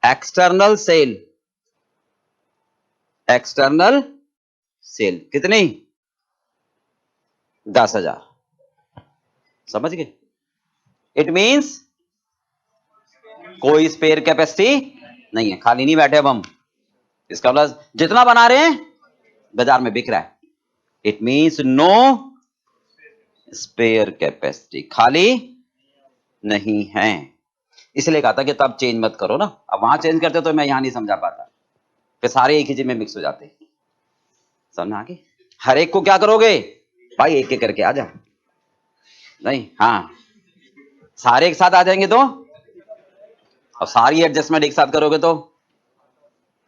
एक्सटर्नल सेल, एक्सटर्नल सेल कितनी? 10,000। समझ गए? इट मींस कोई स्पेयर कैपेसिटी नहीं है, खाली नहीं बैठे अब हम। इसका मतलब जितना बना रहे हैं बाजार में बिक रहा है। It means no spare capacity, खाली नहीं है। इसलिए कहा था कि तब चेंज मत करो ना, अब वहां चेंज करते तो मैं यहां नहीं समझा पाता, फिर सारे एक ही चीज में मिक्स हो जाते। समझ आगे? हर एक को क्या करोगे भाई? एक एक करके आ जा, नहीं हाँ सारे एक साथ आ जाएंगे तो, और सारी एडजस्टमेंट एक साथ करोगे तो।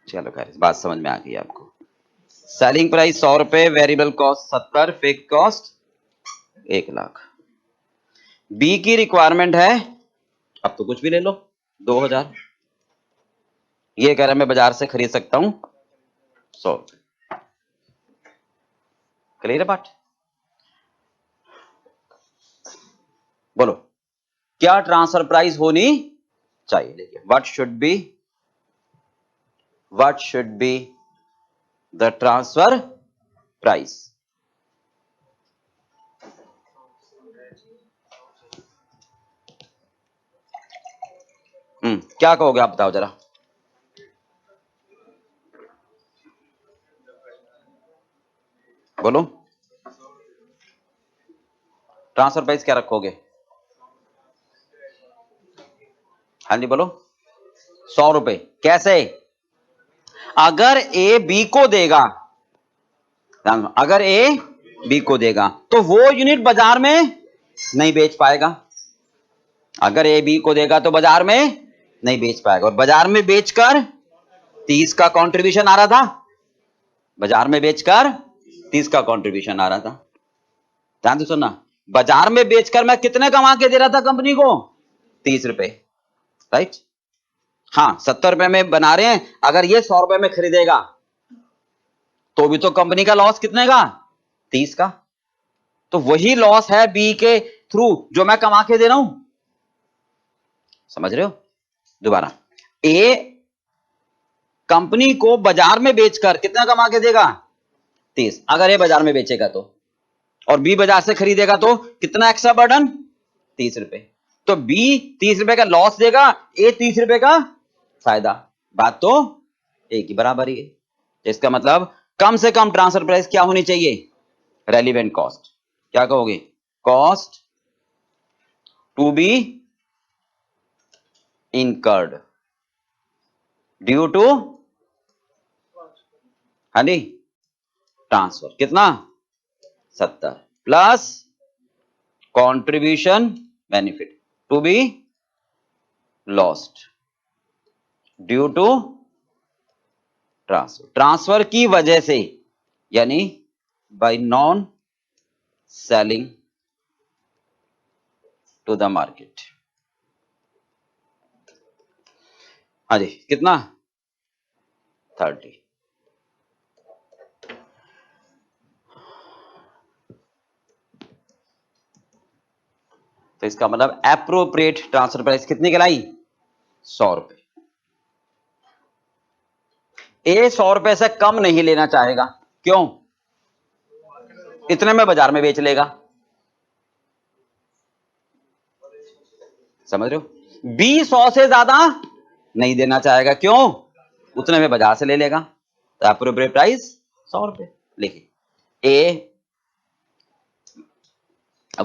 चलो खैर बात समझ में आ गई आपको। सेलिंग प्राइस 100 रुपए, variable cost 70, fix cost 1 lakh. B की रिक्वायरमेंट है, अब तो कुछ भी ले लो, 2,000। ये कह रहा है मैं बाजार से खरीद सकता हूं 100 रुपए। क्लियर है बात? बोलो क्या ट्रांसफर प्राइस होनी चाहिए? देखिए what should be the transfer price. क्या कहोगे आप, बताओ जरा। बोलो ट्रांसफर प्राइस क्या रखोगे? हाँ जी बोलो। 100 रुपए। कैसे? अगर ए बी को देगा, अगर ए बी को देगा तो वो यूनिट बाजार में नहीं बेच पाएगा। अगर ए बी को देगा तो बाजार में नहीं बेच पाएगा, और बाजार में बेचकर 30 का कंट्रीब्यूशन आ रहा था, बाजार में बेचकर 30 का कंट्रीब्यूशन आ रहा था। ध्यान से सुनना, बाजार में बेचकर मैं कितने कमा के दे रहा था कंपनी को? 30 रुपए, राइट? हाँ 70 रुपए में बना रहे हैं, अगर ये 100 रुपए में खरीदेगा तो भी तो कंपनी का लॉस कितने का? 30 का। तो वही लॉस है बी के थ्रू जो मैं कमा के दे रहा हूं। समझ रहे हो? दोबारा, ए कंपनी को बाजार में बेचकर कितना कमा के देगा? 30, अगर ये बाजार में बेचेगा तो, और बी बाजार से खरीदेगा तो कितना एक्स्ट्रा बर्डन? 30 रुपए। तो बी 30 रुपए का लॉस देगा, ए 30 रुपए का फायदा। बात तो एक ही बराबर ही है। इसका मतलब कम से कम ट्रांसफर प्राइस क्या होनी चाहिए? Relevant cost. क्या कहोगे? Cost to be incurred due to, हाँ जी, ट्रांसफर कितना? 70 plus contribution benefit to be lost due to transfer. Transfer की वजह से, यानी by non selling to the market. हाँ जी कितना? 30। तो इसका मतलब एप्रोप्रिएट ट्रांसफर प्राइस कितनी कहलाई? 100 रुपए। ए 100 रुपए से कम नहीं लेना चाहेगा, क्यों? इतने में बाजार में बेच लेगा, समझ रहे हो? बी 100 से ज्यादा नहीं देना चाहेगा, क्यों? उतने में बाजार से ले लेगा। तो एप्रोप्रिएट प्राइस 100 रुपए। लिखिए, ए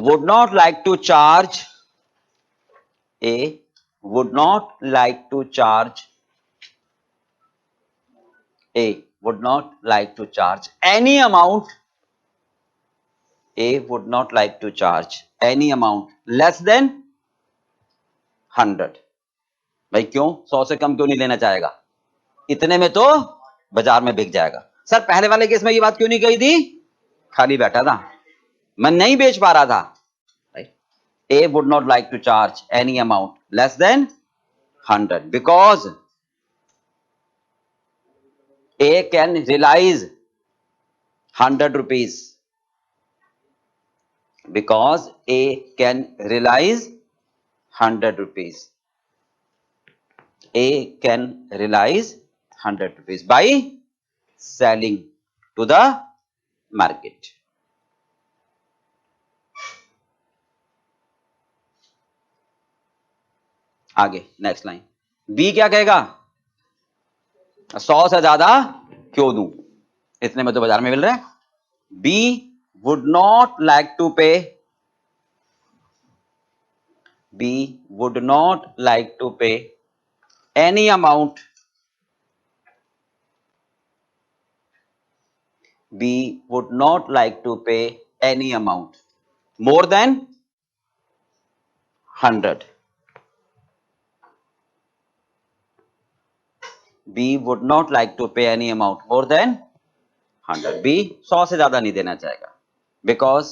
would not like to charge, A would not like to charge, A would not like to charge any amount, A would not like to charge any amount less than 100। भाई क्यों 100 से कम क्यों नहीं लेना चाहेगा? इतने में तो बाजार में बिक जाएगा। सर पहले वाले केस में ये बात क्यों नहीं कही थी? खाली बैठा था, मैं नहीं बेच पा रहा था। A would not like to charge any amount less than 100 because A can realize 100 rupees, because A can realize 100 rupees, A can realize 100 rupees by selling to the market। आगे नेक्स्ट लाइन, बी क्या कहेगा? 100 से ज्यादा क्यों दूं, इतने में तो बाजार में मिल रहा है। B would not like to pay, B would not like to pay any amount, B would not like to pay any amount more than 100। B would not like to pay any amount more than 100। B 100 से ज्यादा नहीं देना चाहेगा, because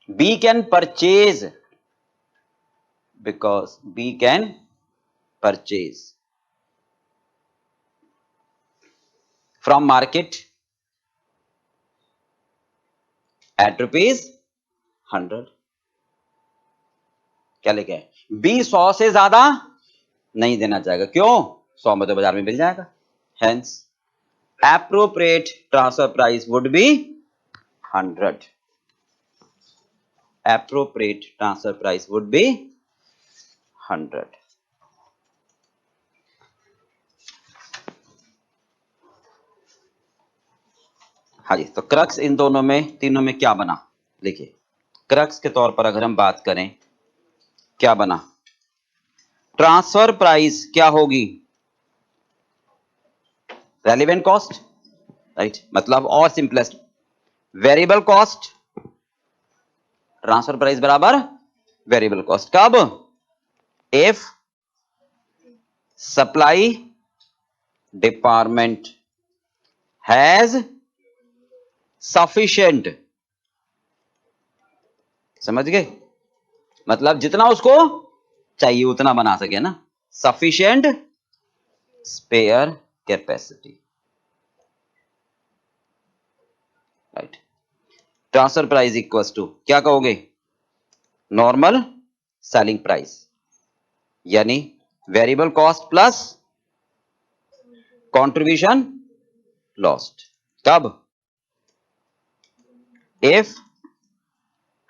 B can purchase, because B can purchase from market at rupees 100। क्या लिखे हैं? B 100 से ज्यादा नहीं देना चाहेगा, क्यों? 100 में तो बाजार में मिल जाएगा। Hence, appropriate transfer price would be 100। Appropriate transfer price would be 100। हाँ जी, तो क्रक्स इन दोनों में, तीनों में क्या बना? देखिए, क्रक्स के तौर पर अगर हम बात करें, क्या बना? ट्रांसफर प्राइस क्या होगी? Relevant cost, right? मतलब और simplest, variable cost transfer price बराबर वेरिएबल कॉस्ट। कब? If supply department has sufficient, समझ गए? मतलब जितना उसको चाहिए उतना बना सके ना, sufficient spare capacity, right? Transfer price equals to क्या कहोगे? नॉर्मल सेलिंग प्राइस, यानी variable cost plus contribution lost. कब? इफ,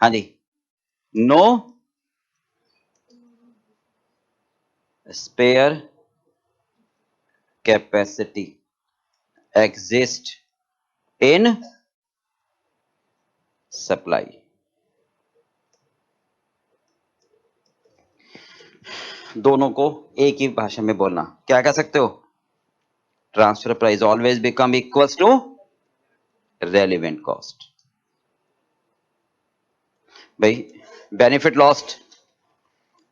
हाँ जी, no spare capacity exist in supply. दोनों को एक ही भाषा में बोलना, क्या कह सकते हो? Transfer price always become equals to relevant cost. भाई बेनिफिट लॉस्ट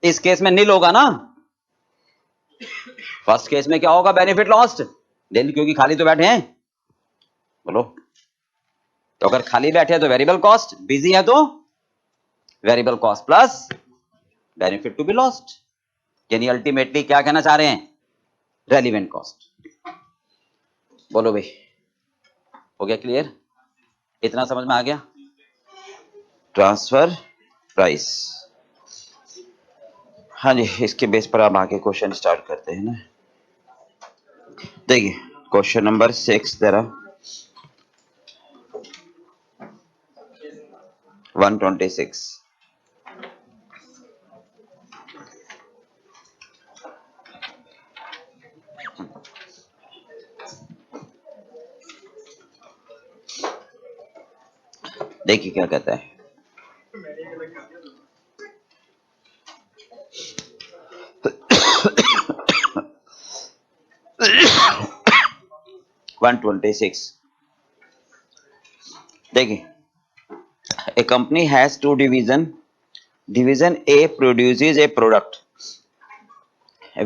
इस केस में नील होगा ना, फर्स्ट केस में क्या होगा? बेनिफिट लॉस्ट नील, क्योंकि खाली तो बैठे हैं। बोलो, तो अगर खाली बैठे हैं तो वेरिएबल कॉस्ट, बिजी है तो variable cost plus benefit to be lost, यानी अल्टीमेटली क्या कहना चाह रहे हैं? Relevant cost. बोलो भाई, हो गया क्लियर? इतना समझ में आ गया? Transfer price. हाँ जी, इसके बेस पर आप आगे क्वेश्चन स्टार्ट करते हैं ना। देखिए क्वेश्चन नंबर 6 जरा 126। देखिए क्या कहता है। देखिए a company has two division A produces a product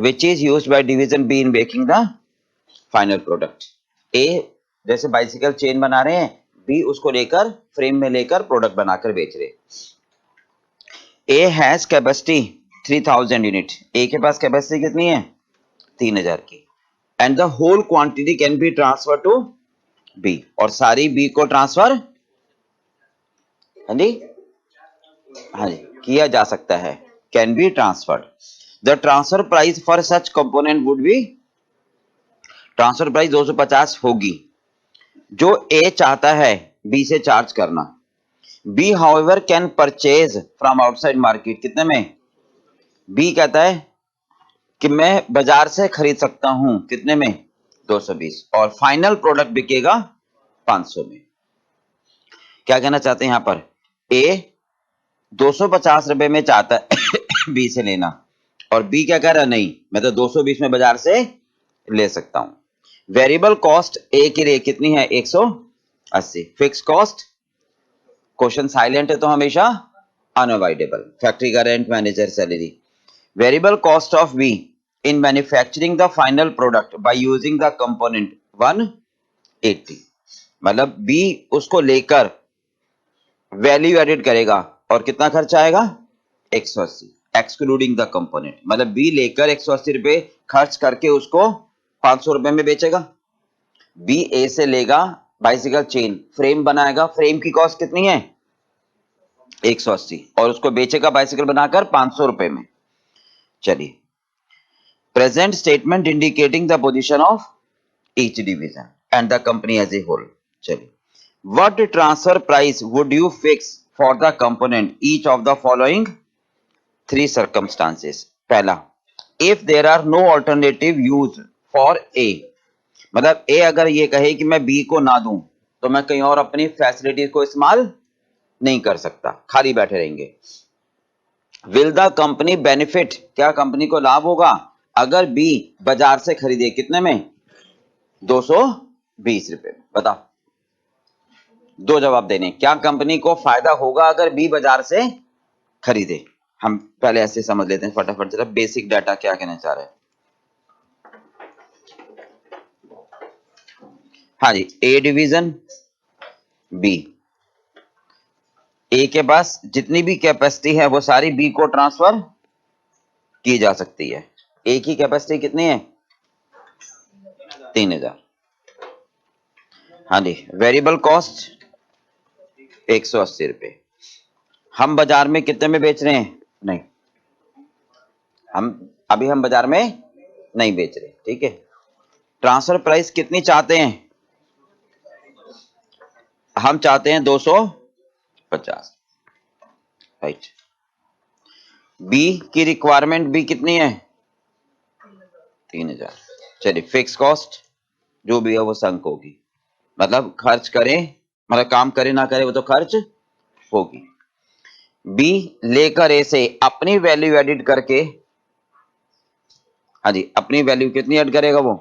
which is used by division B in making the final product। A जैसे बाइसिकल चेन बना रहे हैं, B उसको लेकर फ्रेम में लेकर प्रोडक्ट बनाकर बेच रहे। A has capacity 3000 unit. A के पास कैपेसिटी कितनी है? 3000 की। And the whole quantity can be transfer to B, और सारी B को ट्रांसफर हाँ जी किया जा सकता है, can be transferred. The transfer price for such component would be, transfer price 250 होगी जो A चाहता है B से चार्ज करना। B however can purchase from outside market. कितने में? B कहता है कि मैं बाजार से खरीद सकता हूं। कितने में? 220। और फाइनल प्रोडक्ट बिकेगा 500 में। क्या कहना चाहते हैं यहां पर? A 250 रुपए में चाहता है B से लेना, और B क्या कह रहा है? नहीं, मैं तो 220 में बाजार से ले सकता हूं। वेरिएबल कॉस्ट A के लिए कितनी है? 180। फिक्स कॉस्ट, क्वेश्चन साइलेंट है तो हमेशा अनअवॉइडेबल। फैक्ट्री का rent, manager salary. Variable cost of B in manufacturing the final product by using the component 180। मतलब B उसको लेकर वैल्यू एडिट करेगा और कितना खर्चा आएगा? 180 एक्सक्लूडिंग द कंपोनेंट। मतलब B लेकर 180 रुपए खर्च करके उसको 500 रुपए में बेचेगा। B A से लेगा बाइसिकल चेन, फ्रेम बनाएगा। फ्रेम की कॉस्ट कितनी है? 180, और उसको बेचेगा बाइसिकल बनाकर 500 रुपए में। चलिए, present statement indicating the position of each division and the company as a whole. चलिए, what transfer price would you fix for the component each of the following 3 circumstances. पहला, if there are no alternative use for A। मतलब A अगर ये कहे कि मैं B को ना दूं तो मैं कहीं और अपनी फैसिलिटीज को इस्तेमाल नहीं कर सकता, खाली बैठे रहेंगे। विल द कंपनी बेनिफिट, क्या कंपनी को लाभ होगा अगर B बाजार से खरीदे? कितने में? 220 रुपए में। बताओ, दो जवाब देने। क्या कंपनी को फायदा होगा अगर B बाजार से खरीदे? हम पहले ऐसे समझ लेते हैं फटाफट जरा बेसिक डाटा क्या कहना चाह रहे हैं। हाँ जी, A डिवीजन B, A के पास जितनी भी कैपेसिटी है वो सारी B को ट्रांसफर की जा सकती है। A की कैपेसिटी कितनी है? 3000। हाँ जी, वेरिएबल कॉस्ट 180 रुपए। हम बाजार में कितने में बेच रहे हैं? नहीं, हम बाजार में नहीं बेच रहे। ठीक है, ट्रांसफर प्राइस कितनी चाहते हैं? हम चाहते हैं 250। राइट। B की रिक्वायरमेंट भी कितनी है? 3000। चलिए, फिक्स कॉस्ट जो भी है वो संक होगी। मतलब खर्च करें, मतलब काम करे ना करे वो तो खर्च होगी। B लेकर A से अपनी वैल्यू एडिट करके, हाँ जी, अपनी वैल्यू कितनी ऐड करेगा वो?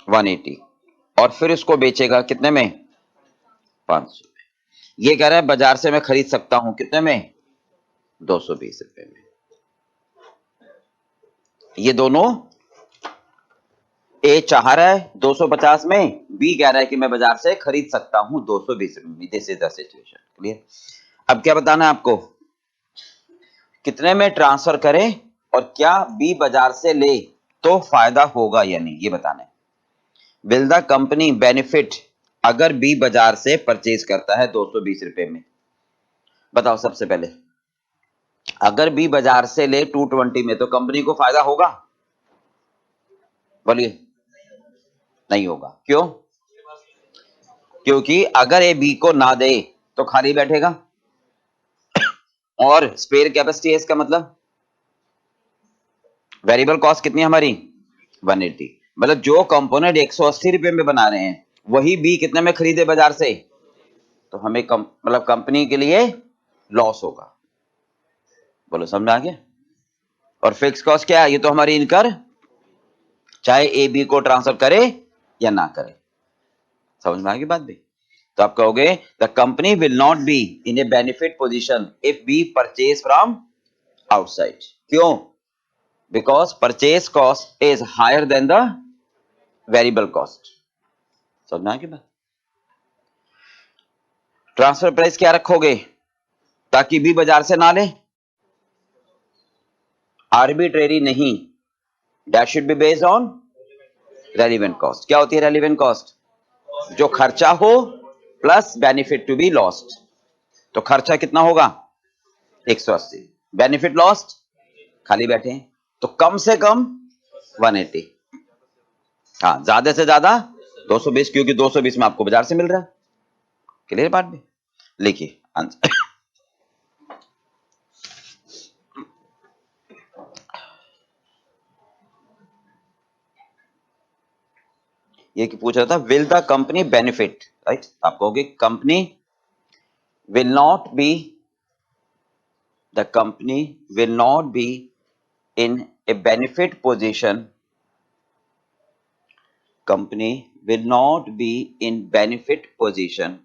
180, और फिर उसको बेचेगा कितने में? 500 में। ये कह रहा है बाजार से मैं खरीद सकता हूं कितने में? 220 रुपए में। ये दोनों A चाह रहा है 250 में, B कह रहा है कि मैं बाजार से खरीद सकता हूं 220 रुपए में। This is the situation. Clear? अब क्या बताना है आपको? कितने में ट्रांसफर करें और क्या B बाजार से ले तो फायदा होगा या नहीं, ये बताना है। विल द कंपनी बेनिफिट अगर बी बाजार से परचेज करता है 220 रुपए में, बताओ सबसे पहले, अगर बी बाजार से ले 220 में तो कंपनी को फायदा होगा? बोलिए, नहीं होगा। क्यों? क्योंकि अगर ए बी को ना दे तो खाली बैठेगा, और स्पेयर कैपेसिटी है, इसका मतलब वेरिएबल कॉस्ट कितनी है हमारी? 180। मतलब जो कंपोनेंट 180 रुपए में बना रहे हैं वही बी कितने में खरीदे बाजार से, तो हमें मतलब कंपनी के लिए लॉस होगा। बोलो समझ आ गया? और फिक्स कॉस्ट क्या है? ये तो हमारी इनकर, चाहे ए बी को ट्रांसफर करे या ना करे। समझ में आ गई बात भी? तो आप कहोगे the company will not be in a benefit position if B purchase from outside. क्यों? Because purchase cost is higher than the variable cost. समझ में आ गई बात? ट्रांसफर प्राइस क्या रखोगे ताकि बी बाजार से ना ले? आर्बिट्रेरी नहीं, that should be based on relevant cost. क्या होती है रेलिवेंट कॉस्ट? जो खर्चा हो plus benefit to be lost. तो खर्चा कितना होगा? 180, बेनिफिट लॉस्ट, खाली बैठे हैं तो कम से कम 180, हाँ ज्यादा से ज्यादा 220, क्योंकि 220 में आपको बाजार से मिल रहा है। क्लियर बात भी? लिखिए आंसर। ये कि पूछ रहा था will the company benefit, right? आप कहोगे company will not B, the company will not be in a benefit position, company will not be in benefit position,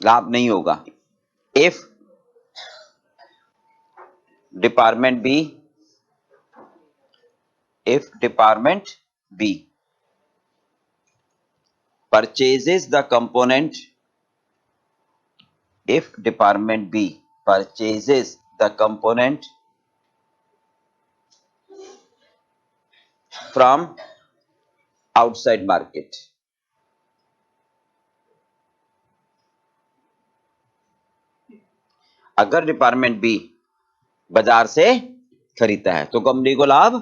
लाभ नहीं होगा, if department B, if department B purchases the component, if department B purchases the component from outside market, अगर department B बाजार से खरीदता है तो company को लाभ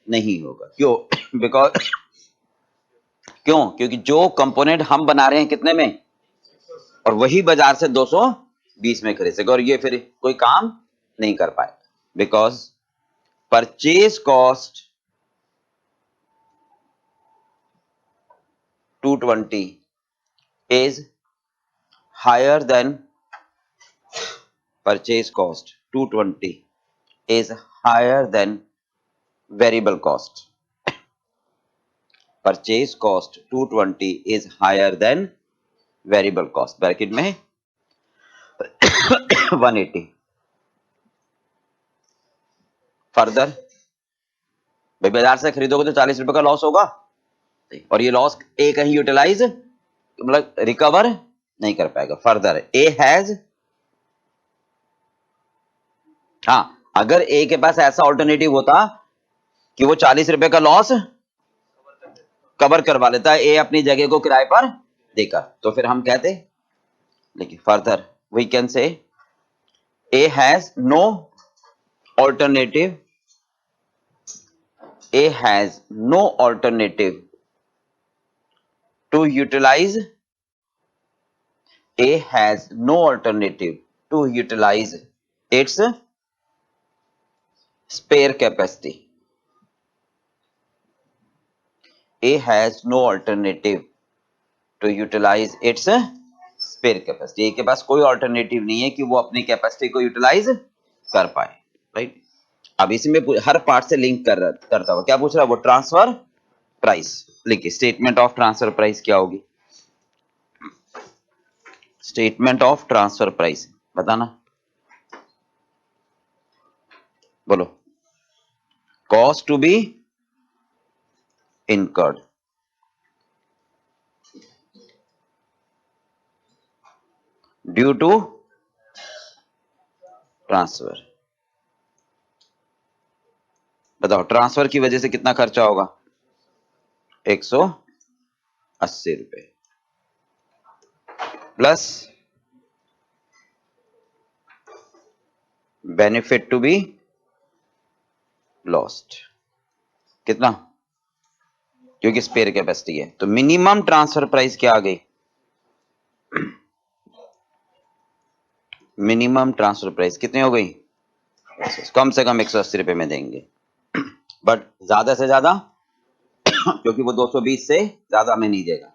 नहीं होगा। क्यों? बिकॉज क्यों? क्योंकि जो कंपोनेंट हम बना रहे हैं कितने में, और वही बाजार से 220 में खरीद सके, और ये फिर कोई काम नहीं कर पाए। Because purchase cost 220 is higher than, purchase cost 220 is higher than variable cost, purchase cost 220 is higher than variable cost, bracket में 180। फर्दर भाई बाजार से खरीदोगे तो 40 रुपए का लॉस होगा, और ये लॉस ए कहीं यूटिलाइज मतलब रिकवर नहीं कर पाएगा। फर्दर ए हैज, हाँ अगर ए के पास ऐसा ऑल्टरनेटिव होता कि वो 40 रुपए का लॉस कवर करवा लेता है ए अपनी जगह को किराए पर देकर, तो फिर हम कहते, लेकिन further we can say A has no alternative, A has no alternative to utilize, A has no alternative to utilize its spare capacity. A has no alternative to utilize its spare capacity. A के पास कोई alternative नहीं है कि वो अपनी capacity को utilise कर पाए, राइट? अब इसमें हर पार्ट से लिंक करता हुआ क्या पूछ रहा है वो? Transfer price. लिखिए स्टेटमेंट ऑफ ट्रांसफर प्राइस क्या होगी? स्टेटमेंट ऑफ ट्रांसफर प्राइस बताना, बोलो। Cost to be incurred, due to transfer. बताओ ट्रांसफर की वजह से कितना खर्चा होगा? 180 रुपए plus benefit to be lost, कितना, क्योंकि स्पेयर कैपेसिटी है। तो मिनिमम ट्रांसफर प्राइस क्या आ गई, मिनिमम ट्रांसफर प्राइस कितनी हो गई, कम से कम 180 रुपए में देंगे, बट ज्यादा से ज्यादा क्योंकि वो 220 से ज्यादा में नहीं देगा।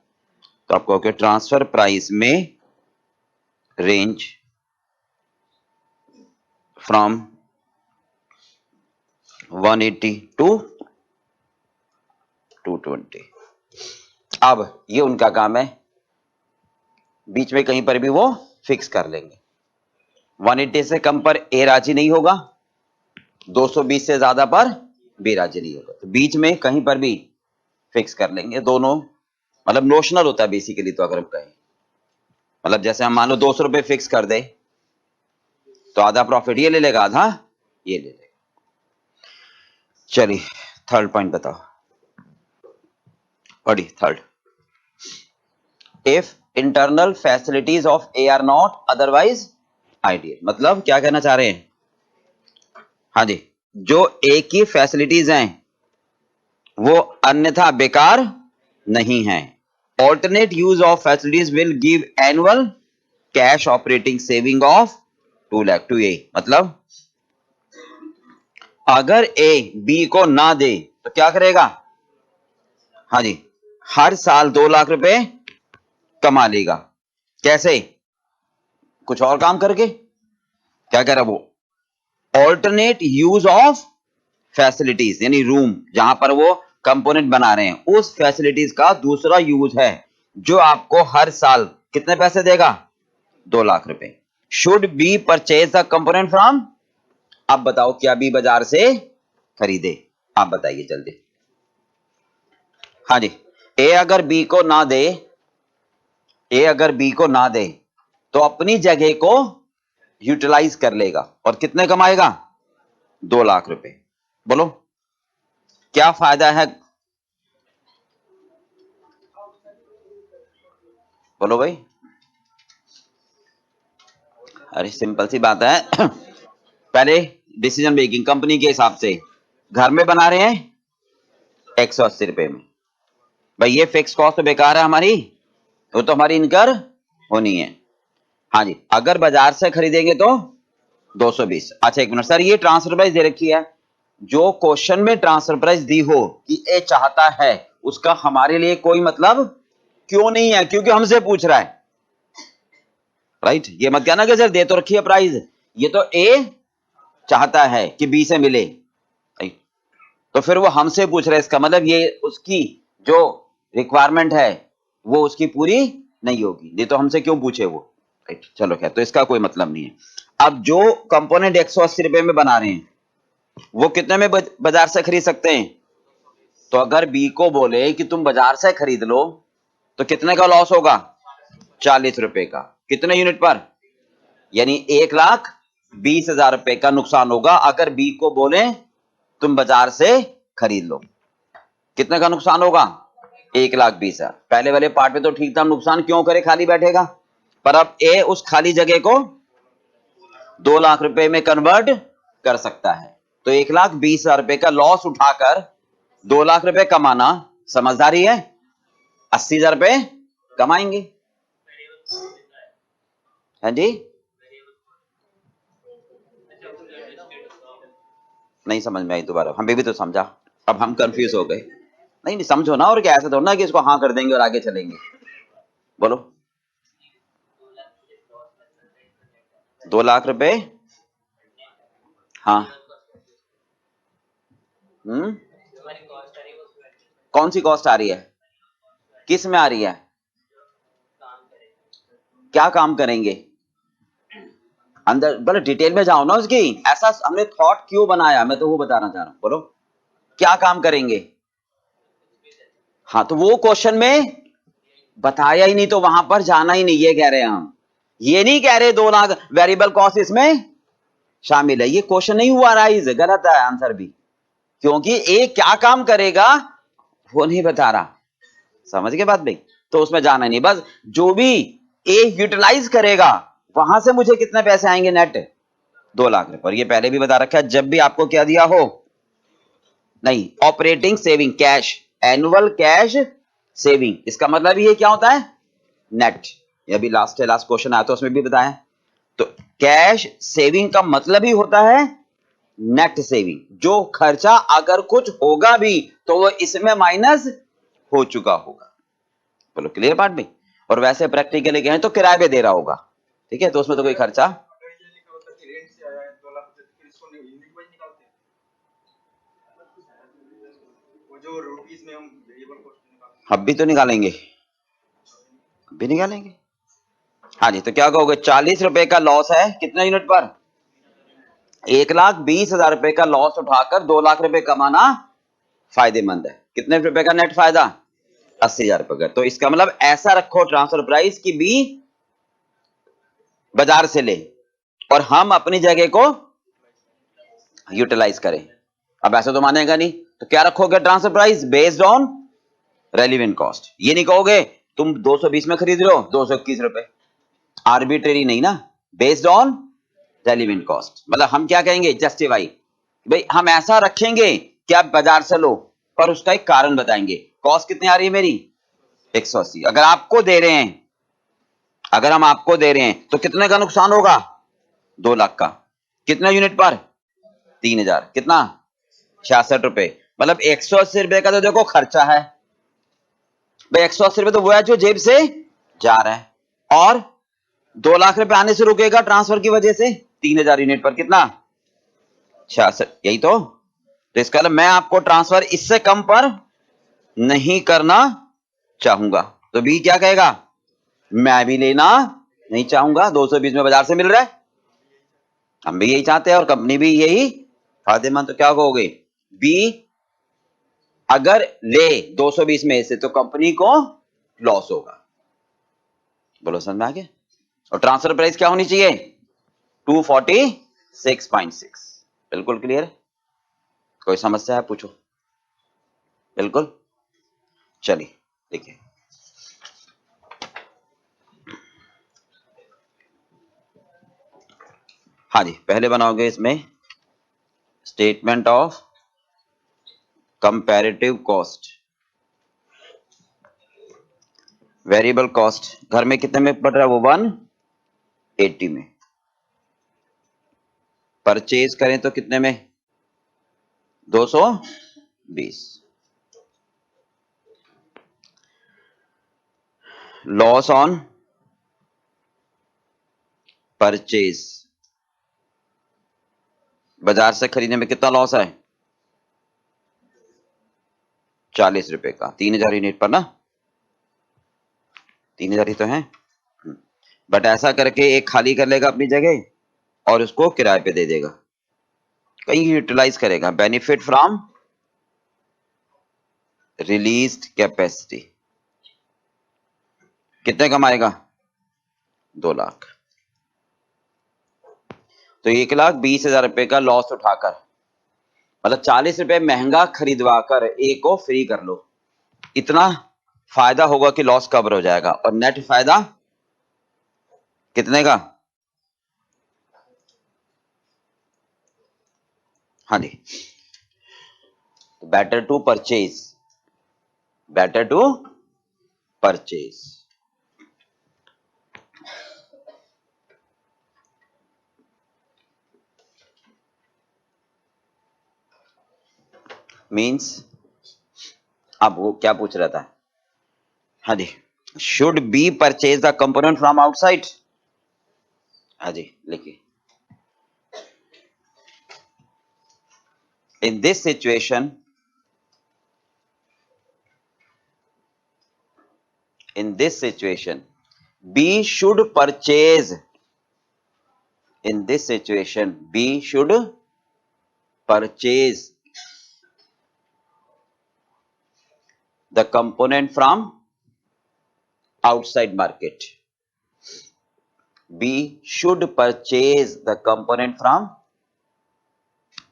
तो आपको क्या ट्रांसफर प्राइस में रेंज फ्रॉम 180 टू 220। अब ये उनका काम है, बीच में कहीं पर भी वो फिक्स कर लेंगे। 180 से कम पर ए राजी नहीं होगा, 220 से ज्यादा पर बी राजी नहीं होगा, तो बीच में कहीं पर भी फिक्स कर लेंगे। दोनों मतलब नोशनल होता है बेसिकली। तो अगर हम कहें मतलब जैसे हम मान लो 200 रुपए फिक्स कर दे तो आधा प्रॉफिट ये ले लेगा, आधा ये ले लेगा। चलिए थर्ड पॉइंट बताओ, पढ़ी third. If internal facilities of A R not otherwise ideal, मतलब क्या कहना चाह रहे हैं, हाँ जी, जो ए की फैसिलिटीज हैं वो अन्यथा बेकार नहीं है। Alternate use of facilities will give annual cash operating saving of 2 lakh to A, मतलब अगर ए बी को ना दे तो क्या करेगा, हाँ जी, हर साल 2 लाख रुपए कमा लेगा। कैसे, कुछ और काम करके। क्या कह रहा वो, ऑल्टरनेट यूज ऑफ फैसिलिटीज, यानी रूम जहां पर वो कंपोनेंट बना रहे हैं उस फैसिलिटीज का दूसरा यूज है जो आपको हर साल कितने पैसे देगा, 2 लाख रुपए। Should be purchase the component from, अब बताओ क्या बी बाजार से खरीदे, आप बताइए जल्दी। हाँ जी, ए अगर बी को ना दे, ए अगर बी को ना दे तो अपनी जगह को यूटिलाइज कर लेगा और कितने कमाएगा, 2 लाख रुपए। बोलो क्या फायदा है, बोलो भाई। अरे सिंपल सी बात है पहले डिसीजन मेकिंग कंपनी के हिसाब से घर में बना रहे हैं 180 रुपए में, भाई ये फिक्स कॉस्ट तो बेकार है हमारी, वो तो हमारी इनकर होनी है। हाँ जी, अगर बाजार से खरीदेंगे तो 220। अच्छा एक मिनट सर, ये ट्रांसफर प्राइस दे रखी है, जो क्वेश्चन में ट्रांसफर प्राइस दी हो कि ए चाहता है उसका हमारे लिए कोई मतलब क्यों नहीं है, क्योंकि हमसे पूछ रहा है, राइट। ये मत कहना कि सर दे तो रखी है प्राइस, ये तो ए चाहता है कि बी से मिले, राइट, तो फिर वो हमसे पूछ रहा है, इसका मतलब ये उसकी जो रिक्वायरमेंट है वो उसकी पूरी नहीं होगी, नहीं तो हमसे क्यों पूछे वो, राइट। चलो खैर, तो इसका कोई मतलब नहीं है। अब जो कंपोनेंट 180 रुपए में बना रहे हैं वो कितने में बाजार से खरीद सकते हैं, तो अगर बी को बोले कि तुम बाजार से खरीद लो तो कितने का लॉस होगा, 40 रुपए का, कितने यूनिट पर, यानी 1,20,000 रुपए का नुकसान होगा अगर बी को बोले तुम बाजार से खरीद लो। कितने का नुकसान होगा, 1,20,000। पहले वाले पार्ट में तो ठीक था, नुकसान क्यों करे, खाली बैठेगा, पर अब ए उस खाली जगह को 2 लाख रुपए में कन्वर्ट कर सकता है। तो 1,20,000 रुपए का लॉस उठाकर 2 लाख रुपए कमाना समझदारी है, 80,000 रुपए कमाएंगे। है जी, नहीं समझ में आई दोबारा, हमें भी तो समझा, अब हम कंफ्यूज हो गए। नहीं नहीं समझो ना, और क्या ऐसा थोड़ा ना कि इसको हाँ कर देंगे और आगे चलेंगे। बोलो 2 लाख रुपए, हाँ, कौन सी कॉस्ट आ रही है, किस में आ रही है, क्या काम करेंगे, अंदर बड़े डिटेल में जाओ ना उसकी, ऐसा हमने थॉट क्यों बनाया, मैं तो वो बताना चाह रहा हूं। बोलो क्या काम करेंगे, हाँ, तो वो क्वेश्चन में बताया ही नहीं, तो वहां पर जाना ही नहीं, ये कह रहे हैं हम, ये नहीं कह रहे 2 लाख वेरिएबल कॉस्ट इसमें शामिल है, ये क्वेश्चन नहीं हुआ राइज, गलत है आंसर भी, क्योंकि ए क्या काम करेगा वो नहीं बता रहा, समझ गए बात भाई? तो उसमें जाना नहीं, बस जो भी ए यूटिलाइज करेगा वहां से मुझे कितने पैसे आएंगे नेट, 2 लाख रुपए। और ये पहले भी बता रखा है, जब भी आपको क्या दिया हो, नहीं operating saving cash, annual cash saving, इसका मतलब ये क्या होता है, नेट। ये अभी लास्ट क्वेश्चन आया तो उसमें भी बताया। तो कैश सेविंग का मतलब ही होता है नेट सेविंग, जो खर्चा अगर कुछ होगा भी तो वो इसमें माइनस हो चुका होगा। बोलो क्लियर बात भी? और वैसे प्रैक्टिकली कहें तो किराए पे दे रहा होगा, ठीक है, तो उसमें तो कोई खर्चा, अब भी तो निकालेंगे, भी निकालेंगे। हाँ जी, तो क्या कहोगे, 40 रुपए का लॉस है कितने यूनिट पर, 1,20,000 रुपए का लॉस उठाकर 2 लाख रुपए कमाना फायदेमंद है। कितने रुपए का नेट फायदा, 80,000 रुपए का। तो इसका मतलब ऐसा रखो ट्रांसफर प्राइस की बी बाजार से ले और हम अपनी जगह को यूटिलाइज करें। अब ऐसा तो मानेगा नहीं, तो क्या रखोगे, transfer price based on relevant cost. ये नहीं कहोगे तुम 220 में खरीद रहे हो 221 रुपए, आर्बिट्रेरी नहीं ना, बेस्ड ऑन रेलिवेंट कॉस्ट। मतलब हम क्या कहेंगे, जस्टिफाई, भाई हम ऐसा रखेंगे कि आप बाजार से लो, पर उसका एक कारण बताएंगे। कॉस्ट कितनी आ रही है मेरी, 180। अगर आपको दे रहे हैं, अगर हम आपको दे रहे हैं तो कितने का नुकसान होगा, 2 लाख का। कितने यूनिट पर, 3,000, कितना 66 रुपए। मतलब 180 रुपए का तो देखो खर्चा है भाई, 180 रुपए तो वो है जो जेब से जा रहा है, और 2 लाख रुपए आने से रुकेगा ट्रांसफर की वजह से 3,000 यूनिट पर कितना 66, यही तो इसका मतलब मैं आपको ट्रांसफर इससे कम पर नहीं करना चाहूंगा। तो बी क्या कहेगा, मैं भी लेना नहीं चाहूंगा, 220 में बाजार से मिल रहा है, हम भी यही चाहते हैं और कंपनी भी यही फायदेमंद। तो क्या कहोगे, बी अगर ले 220 में से तो कंपनी को लॉस होगा। बोलो समझ में आ गया? और ट्रांसफर प्राइस क्या होनी चाहिए, 246.6। बिल्कुल क्लियर है? कोई समस्या है पूछो। बिल्कुल, चलिए देखिए, हाँ जी, पहले बनाओगे इसमें statement of comparative cost. Variable cost घर में कितने में पड़ रहा है, वो 180 में। परचेज करें तो कितने में, 220। लॉस ऑन परचेज, बाजार से खरीदने में कितना लॉस है, 40 रुपए का, 3,000 यूनिट पर ना, 3,000 ही तो है। बट ऐसा करके एक खाली कर लेगा अपनी जगह और उसको किराए पे दे देगा, कहीं यूटिलाइज करेगा। बेनिफिट फ्रॉम रिलीज्ड कैपेसिटी, कितने कमाएगा, 2 लाख। तो 1,20,000 रुपए का लॉस उठाकर, मतलब 40 रुपए महंगा खरीदवा कर ए को फ्री कर लो, इतना फायदा होगा कि लॉस कवर हो जाएगा। और नेट फायदा कितने का, हाँ जी, better to purchase, better to purchase. Means अब वो क्या पूछ रहा था, हाँ जी, should be purchase the component from outside. हाँ जी लिखिए, in this situation, B should purchase, in this situation B should purchase the component from outside market. B should purchase the component from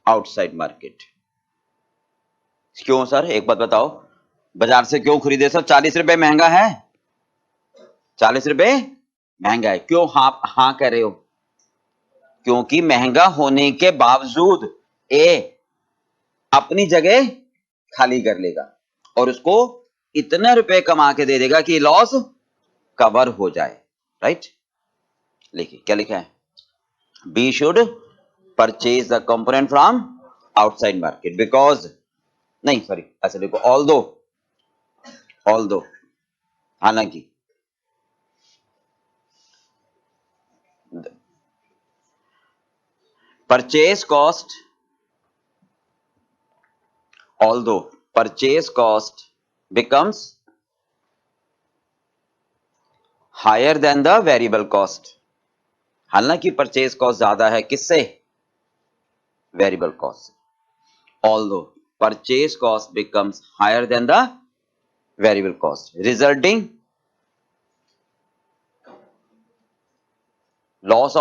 outside market. क्यों sir, एक बात बताओ, बाजार से क्यों खरीदे सर? 40 रुपए महंगा है, 40 रुपए महंगा है। क्यों हाँ कह रहे हो? क्योंकि महंगा होने के बावजूद ए अपनी जगह खाली कर लेगा और उसको इतने रुपए कमा के दे देगा कि लॉस कवर हो जाए, राइट। लिखिए क्या लिखा है, B should purchase the component from outside market because, नहीं सॉरी ऐसे देखो, ऑल दो हालांकि purchase cost, although purchase cost becomes higher than the variable cost, हालांकि परचेज कॉस्ट ज्यादा है किससे? वेरिएबल कॉस्ट से। although purchase cost becomes higher than the variable cost, resulting loss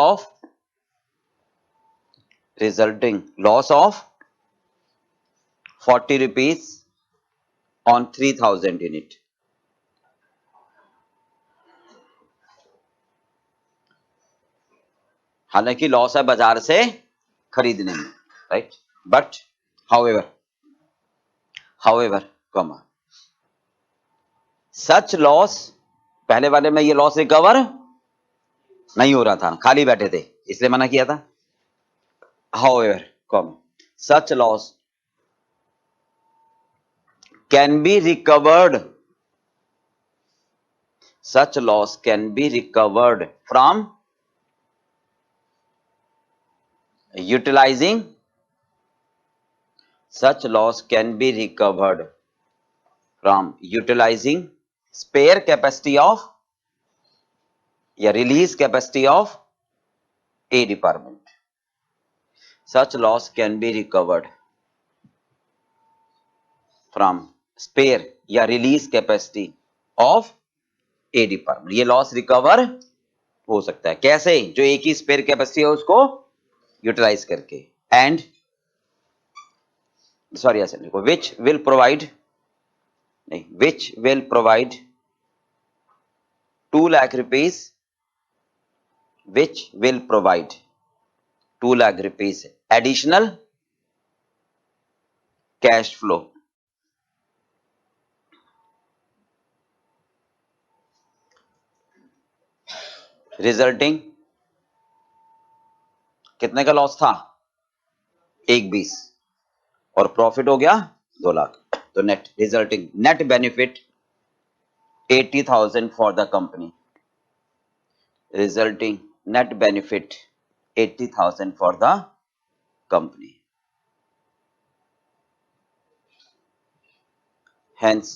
of 40 rupees on 3000 unit। हालांकि loss है बाजार से खरीदने में, right. But however comma such loss, पहले वाले में ये लॉस रिकवर नहीं हो रहा था, खाली बैठे थे इसलिए मना किया था। However comma such loss can be recovered, such loss can be recovered from utilizing, such loss can be recovered from utilizing spare capacity of या release capacity of A department, such loss can be recovered from spare या release capacity of A department। ये loss recover हो सकता है कैसे? जो एक ही spare capacity है उसको यूटिलाइज करके। एंड सॉरी ऐसे लिखो, which will provide 2 lakh rupees, which will provide 2 lakh rupees additional cash flow resulting, कितने का लॉस था? 120 और प्रॉफिट हो गया 2 लाख, तो net resulting net benefit 80,000 for the company, resulting net benefit 80,000 for the company. Hence,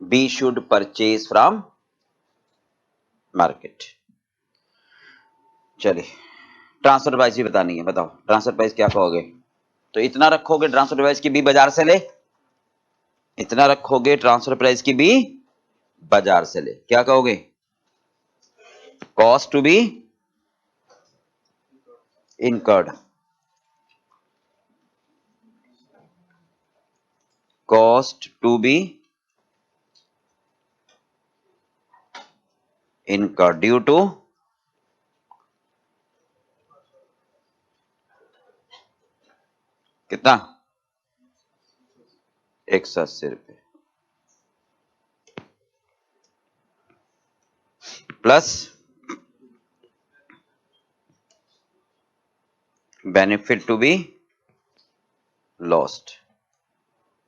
B should purchase from market। चलिए transfer price भी बतानी है, बताओ ट्रांसफर प्राइस क्या कहोगे? तो इतना रखोगे ट्रांसफर प्राइस की बी बाजार से ले, इतना रखोगे ट्रांसफर प्राइस की बी बाजार से ले, क्या कहोगे? Cost to be incurred, cost to be incurred due to कितना? 180 रुपए plus benefit to be lost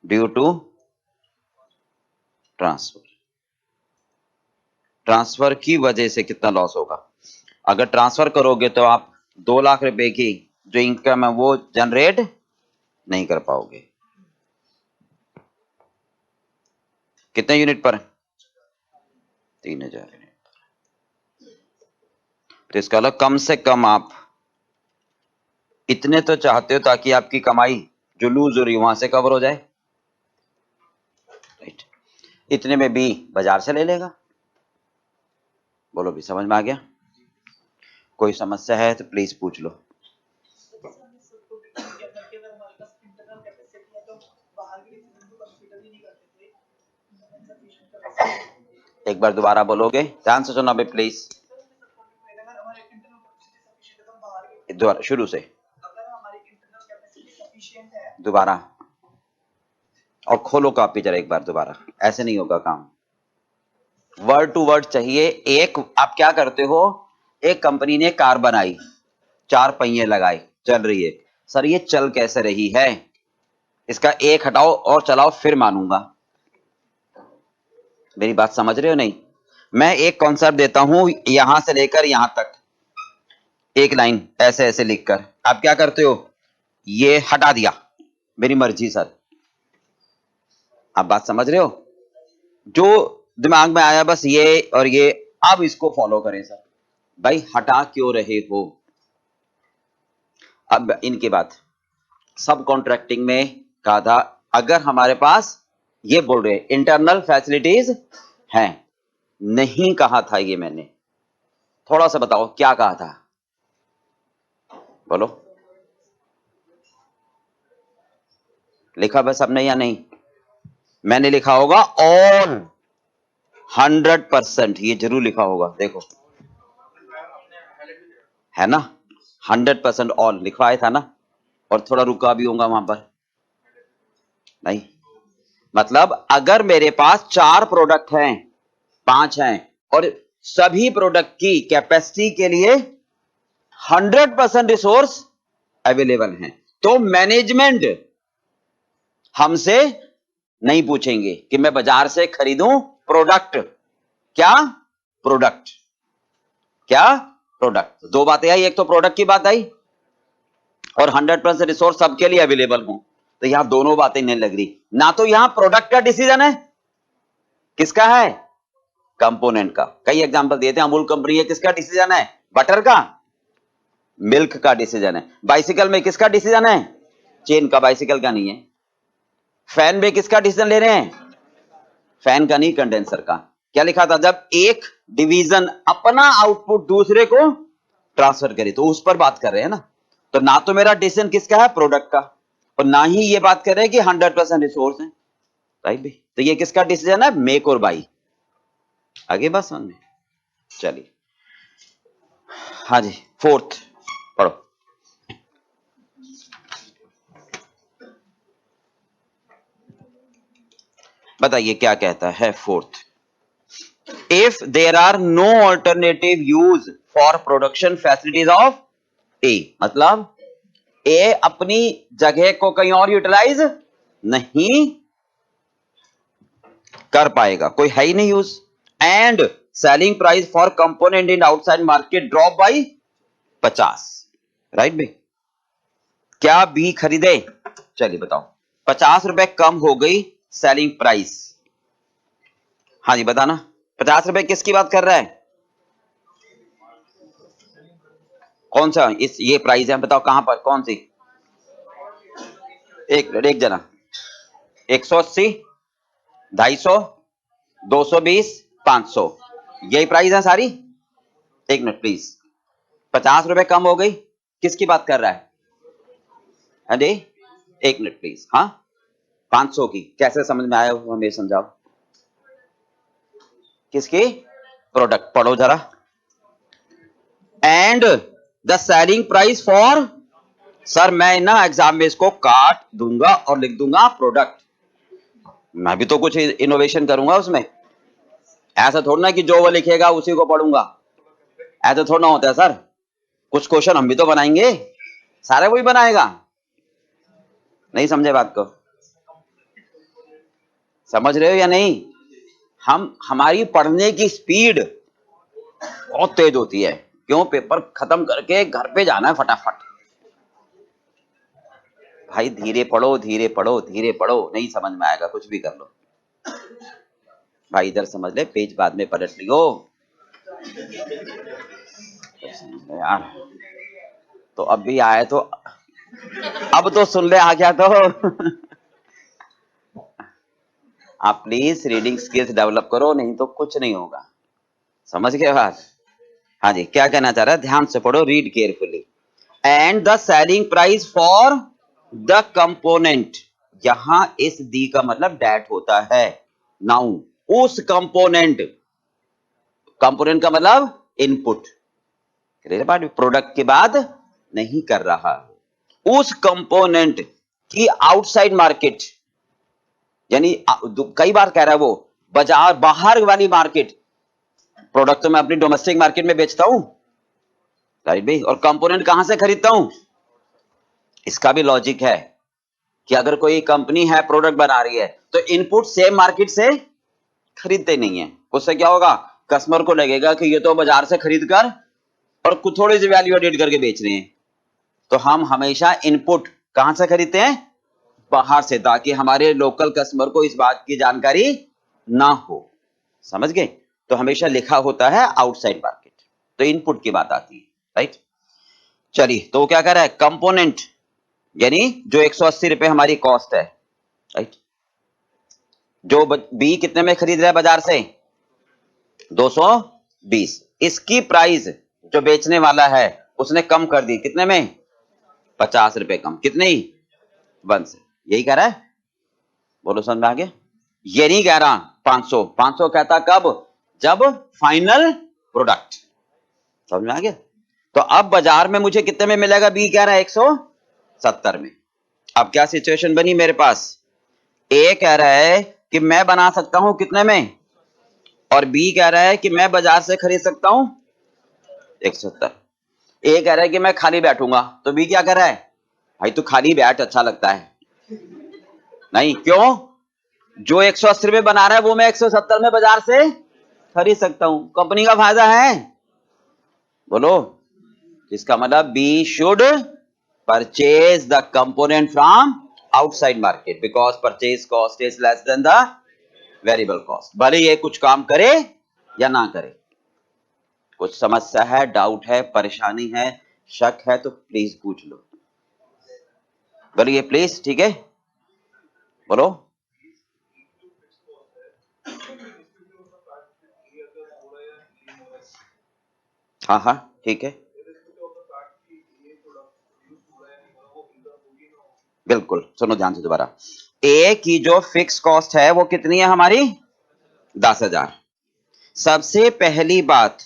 due to transfer. Transfer की वजह से कितना लॉस होगा? अगर ट्रांसफर करोगे तो आप 2 लाख रुपए की जो इनकम है वो जनरेट नहीं कर पाओगे। कितने यूनिट पर? 3000 यूनिट पर। तो इसका मतलब कम से कम आप इतने तो चाहते हो ताकि आपकी कमाई जो लूज हो रही है वहां से कवर हो जाए, राइट। इतने में भी बाजार से ले लेगा। बोलो भी, समझ में आ गया? कोई समस्या है तो प्लीज पूछ लो। एक बार दोबारा बोलोगे, ध्यान से सुनो अभी प्लीज, दोबारा शुरू से दोबारा, और खोलो कॉपी जरा एक बार दोबारा, ऐसे नहीं होगा काम, वर्ड टू वर्ड चाहिए। एक आप क्या करते हो, एक कंपनी ने कार बनाई, 4 पहिए लगाए, चल रही है, सर ये चल कैसे रही है, इसका एक हटाओ और चलाओ फिर मानूंगा। मेरी बात समझ रहे हो नहीं? मैं एक कॉन्सेप्ट देता हूं यहां से लेकर यहां तक, एक लाइन ऐसे ऐसे लिखकर, आप क्या करते हो, ये हटा दिया, मेरी मर्जी सर। आप बात समझ रहे हो? जो दिमाग में आया बस ये और ये, अब इसको फॉलो करें सर। भाई हटा क्यों रहे हो? अब इनके बाद सब कॉन्ट्रैक्टिंग में कहा था, अगर हमारे पास ये बोल रहे इंटरनल फैसिलिटीज हैं, नहीं कहा था ये मैंने, थोड़ा सा बताओ क्या कहा था, बोलो, लिखा बस सबने या नहीं? मैंने लिखा होगा ऑल 100%, ये जरूर लिखा होगा, देखो है ना, 100% ऑल लिखवाया था ना, और थोड़ा रुका भी होगा वहां पर, नहीं मतलब अगर मेरे पास 4 प्रोडक्ट हैं, 5 हैं, और सभी प्रोडक्ट की कैपेसिटी के लिए 100% रिसोर्स अवेलेबल हैं, तो मैनेजमेंट हमसे नहीं पूछेंगे कि मैं बाजार से खरीदूं प्रोडक्ट, क्या प्रोडक्ट, क्या प्रोडक्ट, 2 बातें आई, एक तो प्रोडक्ट की बात आई और 100% रिसोर्स सबके लिए अवेलेबल हो, तो यहां दोनों बातें नहीं लग रही ना, तो यहां प्रोडक्ट का डिसीजन है, किसका है, कंपोनेंट का। कई एग्जांपल दिए थे, अमूल कंपनी है, किसका डिसीजन है, बटर का, मिल्क का डिसीजन है। बाइसिकल में किसका डिसीजन है, चेन का, बाइसिकल का नहीं है। फैन में किसका डिसीजन ले रहे हैं, फैन का नहीं, कंडेंसर का। क्या लिखा था, जब एक डिवीजन अपना आउटपुट दूसरे को ट्रांसफर करे, तो उस पर बात कर रहे हैं ना, तो ना तो मेरा डिसीजन किसका है, प्रोडक्ट का, और ना ही ये बात कर रहे हैं कि 100% रिसोर्स है, राइट भाई? तो ये किसका डिसीजन है, मेक और बाई। आगे बात समझ में? चलिए हाँ जी, 4th पढ़ो। बताइए क्या कहता है 4th, if there are no alternative use for production facilities of A, मतलब ए अपनी जगह को कहीं और यूटिलाइज नहीं कर पाएगा, कोई है ही नहीं use, and selling price for component in outside market drop by 50, right भाई? क्या बी खरीदे? चलिए बताओ, 50 रुपए कम हो गई सेलिंग प्राइस, हाँ जी बताना, 50 रुपए किसकी बात कर रहा है, कौन सा इस ये प्राइस है, बताओ कहां पर, कौन सी, एक जना, 180, 250, 220, 500, यही प्राइस है सारी। एक मिनट प्लीज, 50 रुपए कम हो गई, किसकी बात कर रहा है, अरे एक मिनट प्लीज, हाँ 500 की, कैसे समझ में आया हमें समझाओ, किसकी, प्रोडक्ट, पढ़ो जरा, and the selling price for, sir मैं ना एग्जाम में इसको काट दूंगा और लिख दूंगा प्रोडक्ट, मैं भी तो कुछ इनोवेशन करूंगा उसमें, ऐसा थोड़ा ना कि जो वो लिखेगा उसी को पढ़ूंगा, ऐसा थोड़ा ना होता है सर, कुछ क्वेश्चन हम भी तो बनाएंगे, सारे वही बनाएगा, नहीं समझे बात को, समझ रहे हो या नहीं? हमारी पढ़ने की स्पीड बहुत तेज होती है, क्यों, पेपर खत्म करके घर पे जाना है फटाफट, भाई धीरे पढ़ो धीरे पढ़ो धीरे पढ़ो, नहीं समझ में आएगा कुछ भी कर लो, भाई इधर समझ ले, पेज बाद में पलट लियो यार, तो अब भी आए तो अब तो सुन ले, आ गया तो आप प्लीज रीडिंग स्किल्स डेवलप करो, नहीं तो कुछ नहीं होगा, समझ गए बात? हाँ जी, क्या कहना चाह रहा है, ध्यान से पढ़ो, read carefully, and the selling price for the component, यहां इस दी का मतलब डैट होता है, नाउ उस कंपोनेंट, कंपोनेंट का मतलब इनपुट, प्रोडक्ट के बाद नहीं कर रहा है, उस कंपोनेंट की आउटसाइड मार्केट, यानी कई बार कह रहा है वो बाजार बाहर वाली मार्केट, प्रोडक्ट तो मैं अपनी डोमेस्टिक मार्केट में बेचता हूं राइट भाई, और कंपोनेंट कहां से खरीदता हूं। इसका भी लॉजिक है कि अगर कोई कंपनी है प्रोडक्ट बना रही है तो इनपुट सेम मार्केट से खरीदते नहीं है, उससे क्या होगा, कस्टमर को लगेगा कि ये तो बाजार से खरीद कर और कुछ थोड़ी सी वैल्यू एडिट करके बेच रहे हैं। तो हम हमेशा इनपुट कहां से खरीदते हैं, बाहर से, ताकि हमारे लोकल कस्टमर को इस बात की जानकारी ना हो, समझ गए। तो हमेशा लिखा होता है आउटसाइड मार्केट, तो इनपुट की बात आती है राइट। चलिए तो क्या कर रहा है, कंपोनेंट यानी जो 180 रुपए हमारी कॉस्ट है राइट, जो बी कितने में खरीद रहा है बाजार से 220, इसकी प्राइस जो बेचने वाला है उसने कम कर दी, कितने में 50 रुपए कम, कितने ही 1 से, यही कह रहा है, बोलो समझ में आ गया। ये नहीं कह रहा 500, 500 कहता कब, जब फाइनल प्रोडक्ट, समझ में आ गया। तो अब बाजार में मुझे कितने में मिलेगा, बी कह रहा है 170 में। अब क्या सिचुएशन बनी मेरे पास, ए कह रहा है कि मैं बना सकता हूं कितने में, और बी कह रहा है कि मैं बाजार से खरीद सकता हूं 170। ए कह रहा है कि मैं खाली बैठूंगा, तो बी क्या कह रहा है, भाई तू खाली बैठ, अच्छा लगता है नहीं, क्यों, जो 180 रुपए बना रहा है वो मैं 170 में बाजार से खरीद सकता हूं, कंपनी का फायदा है, बोलो। इसका मतलब B should purchase the component from outside market because purchase cost is less than the variable cost, भले ये कुछ काम करे या ना करे। कुछ समस्या है, डाउट है, परेशानी है, शक है तो प्लीज पूछ लो, बोलिए प्लीज, ठीक है, बोलो। हाँ हाँ ठीक है, बिल्कुल, सुनो ध्यान से दोबारा, ए की जो फिक्स कॉस्ट है वो कितनी है हमारी 10,000। सबसे पहली बात,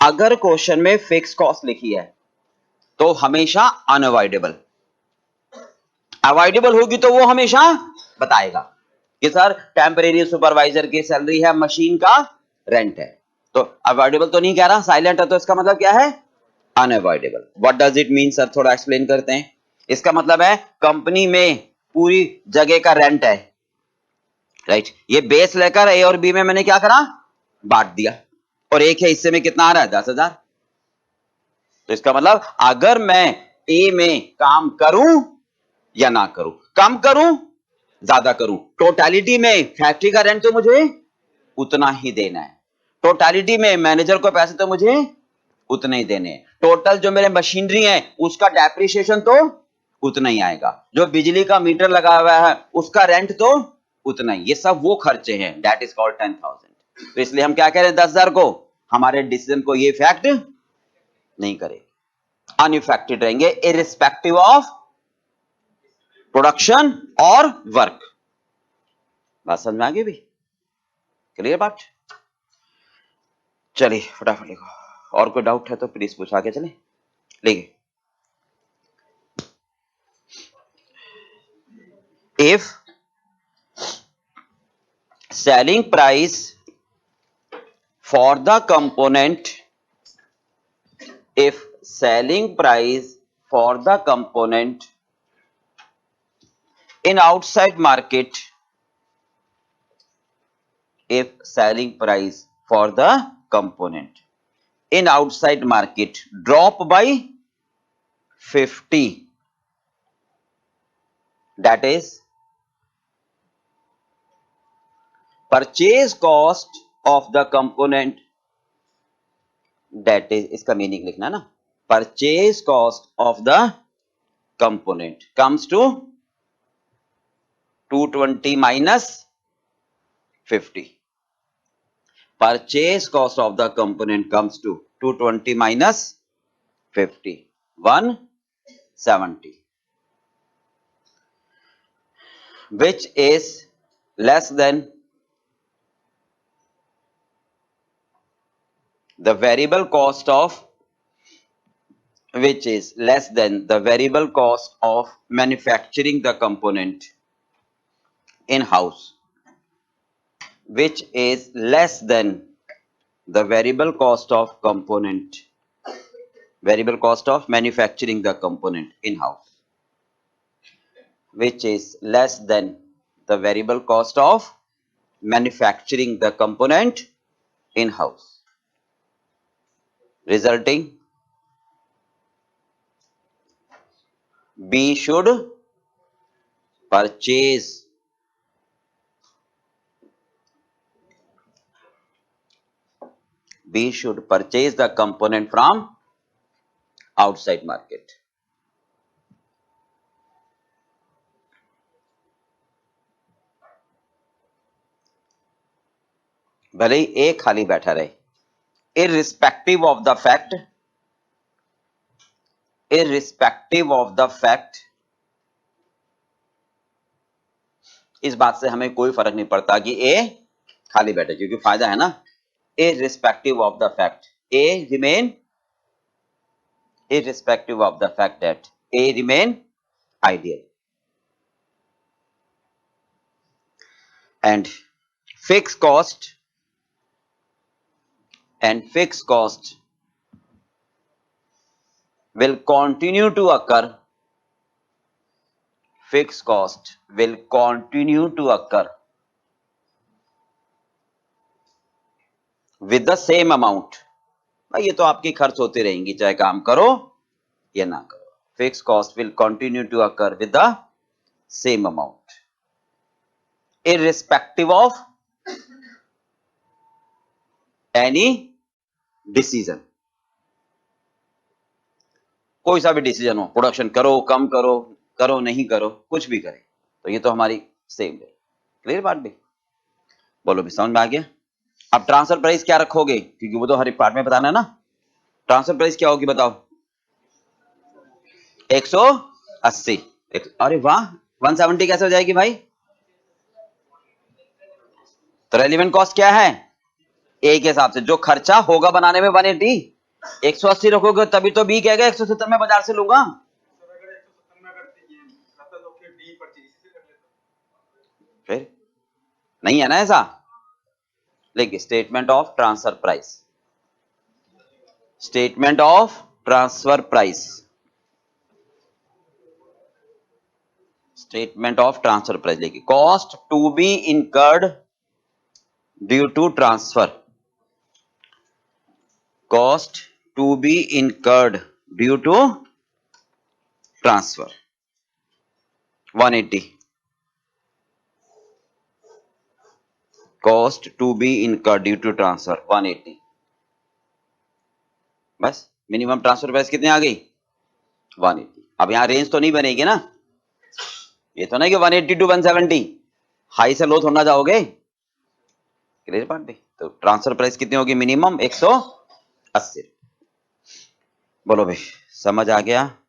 अगर क्वेश्चन में फिक्स कॉस्ट लिखी है तो हमेशा अनअवॉइडेबल, अवॉइडेबल होगी तो वो हमेशा बताएगा कि सर टेम्परेरी सुपरवाइजर की सैलरी है, मशीन का रेंट है, तो अवॉइडेबल तो नहीं कह रहा, साइलेंट है, तो इसका मतलब क्या है, unavoidable. What does it mean sir, थोड़ा एक्सप्लेन करते हैं। इसका मतलब है कंपनी में पूरी जगह का रेंट है राइट, ये बेस लेकर ए और बी में मैंने क्या करा, बांट दिया, और एक है हिस्से में कितना आ रहा है 10,000। तो इसका मतलब अगर मैं ए में काम करूं या ना करूं, कम करूं ज्यादा करूं, टोटलिटी में फैक्ट्री का रेंट तो मुझे उतना ही देना है, टोटलिटी में मैनेजर को पैसे तो मुझे उतने ही देने हैं, टोटल जो मेरे मशीनरी है उसका डेप्रिसिएशन तो उतना ही आएगा, जो बिजली का मीटर लगा हुआ है उसका रेंट तो उतना ही, ये सब वो खर्चे हैं, दैट इज कॉल्ड 10,000। तो इसलिए हम क्या कह रहे हैं 10,000 को, हमारे डिसीजन को ये इफेक्ट नहीं करेगा, अनइफेक्टेड रहेंगे इरिस्पेक्टिव ऑफ प्रोडक्शन और वर्क। बात समझ में आ गई भी, क्लियर बात। चलिए फटाफट लिखो, और कोई डाउट है तो प्लीज पूछ, आगे चले लिखिए। If selling price for the component, if selling price for the component in outside market, if selling price for the component in outside market drop by 50, that is purchase cost of the component, that is, इसका meaning लिखना ना, purchase cost of the component comes to 220 minus 50, purchase cost of the component comes to 220 minus 50, 170, which is less than the variable cost of which is less than the variable cost of manufacturing the component in house, which is less than the variable cost of manufacturing the component in house, which is less than the variable cost of manufacturing the component in house, resulting B should purchase the component from outside market. भले ही ए खाली बैठा रहे, irrespective of the fact, इस बात से हमें कोई फर्क नहीं पड़ता कि ए खाली बैठे, क्योंकि फायदा है ना. irrespective of the fact that A remain ideal, and fixed cost will continue to occur with the same amount. भाई ये तो आपकी खर्च होती रहेंगी चाहे काम करो या ना करो. Fixed cost will continue to occur with the same amount, irrespective of any decision. कोई सा भी डिसीजन हो, प्रोडक्शन करो, कम करो, करो नहीं करो, कुछ भी करे, तो ये तो हमारी सेम है. क्लियर बात भी? बोलो भी, समझ में आ गया? अब ट्रांसफर प्राइस क्या रखोगे, क्योंकि वो तो हर एक पार्ट में बताना है ना. ट्रांसफर प्राइस क्या होगी बताओ? 180. अरे वाह, 170 कैसे हो जाएगी भाई? तो रेलिवेंट कॉस्ट क्या है? ए के हिसाब से जो खर्चा होगा बनाने में 180, 180 रखोगे तभी तो बी कहेगा 170 में बाजार से लूंगा. फिर नहीं है ना ऐसा. लिखिए स्टेटमेंट ऑफ ट्रांसफर प्राइस. लिखिए cost to be incurred due to transfer. 180. cost to be incurred due to transfer 180. बस मिनिमम ट्रांसफर प्राइस कितनी आ गई? 180. अब यहां रेंज तो नहीं बनेगी ना, ये तो नहीं कि 180 to 170, हाई से लो थोड़ा जाओगे. क्लियर बात भी? तो ट्रांसफर प्राइस कितनी होगी? मिनिमम 180. बोलो भाई, समझ आ गया?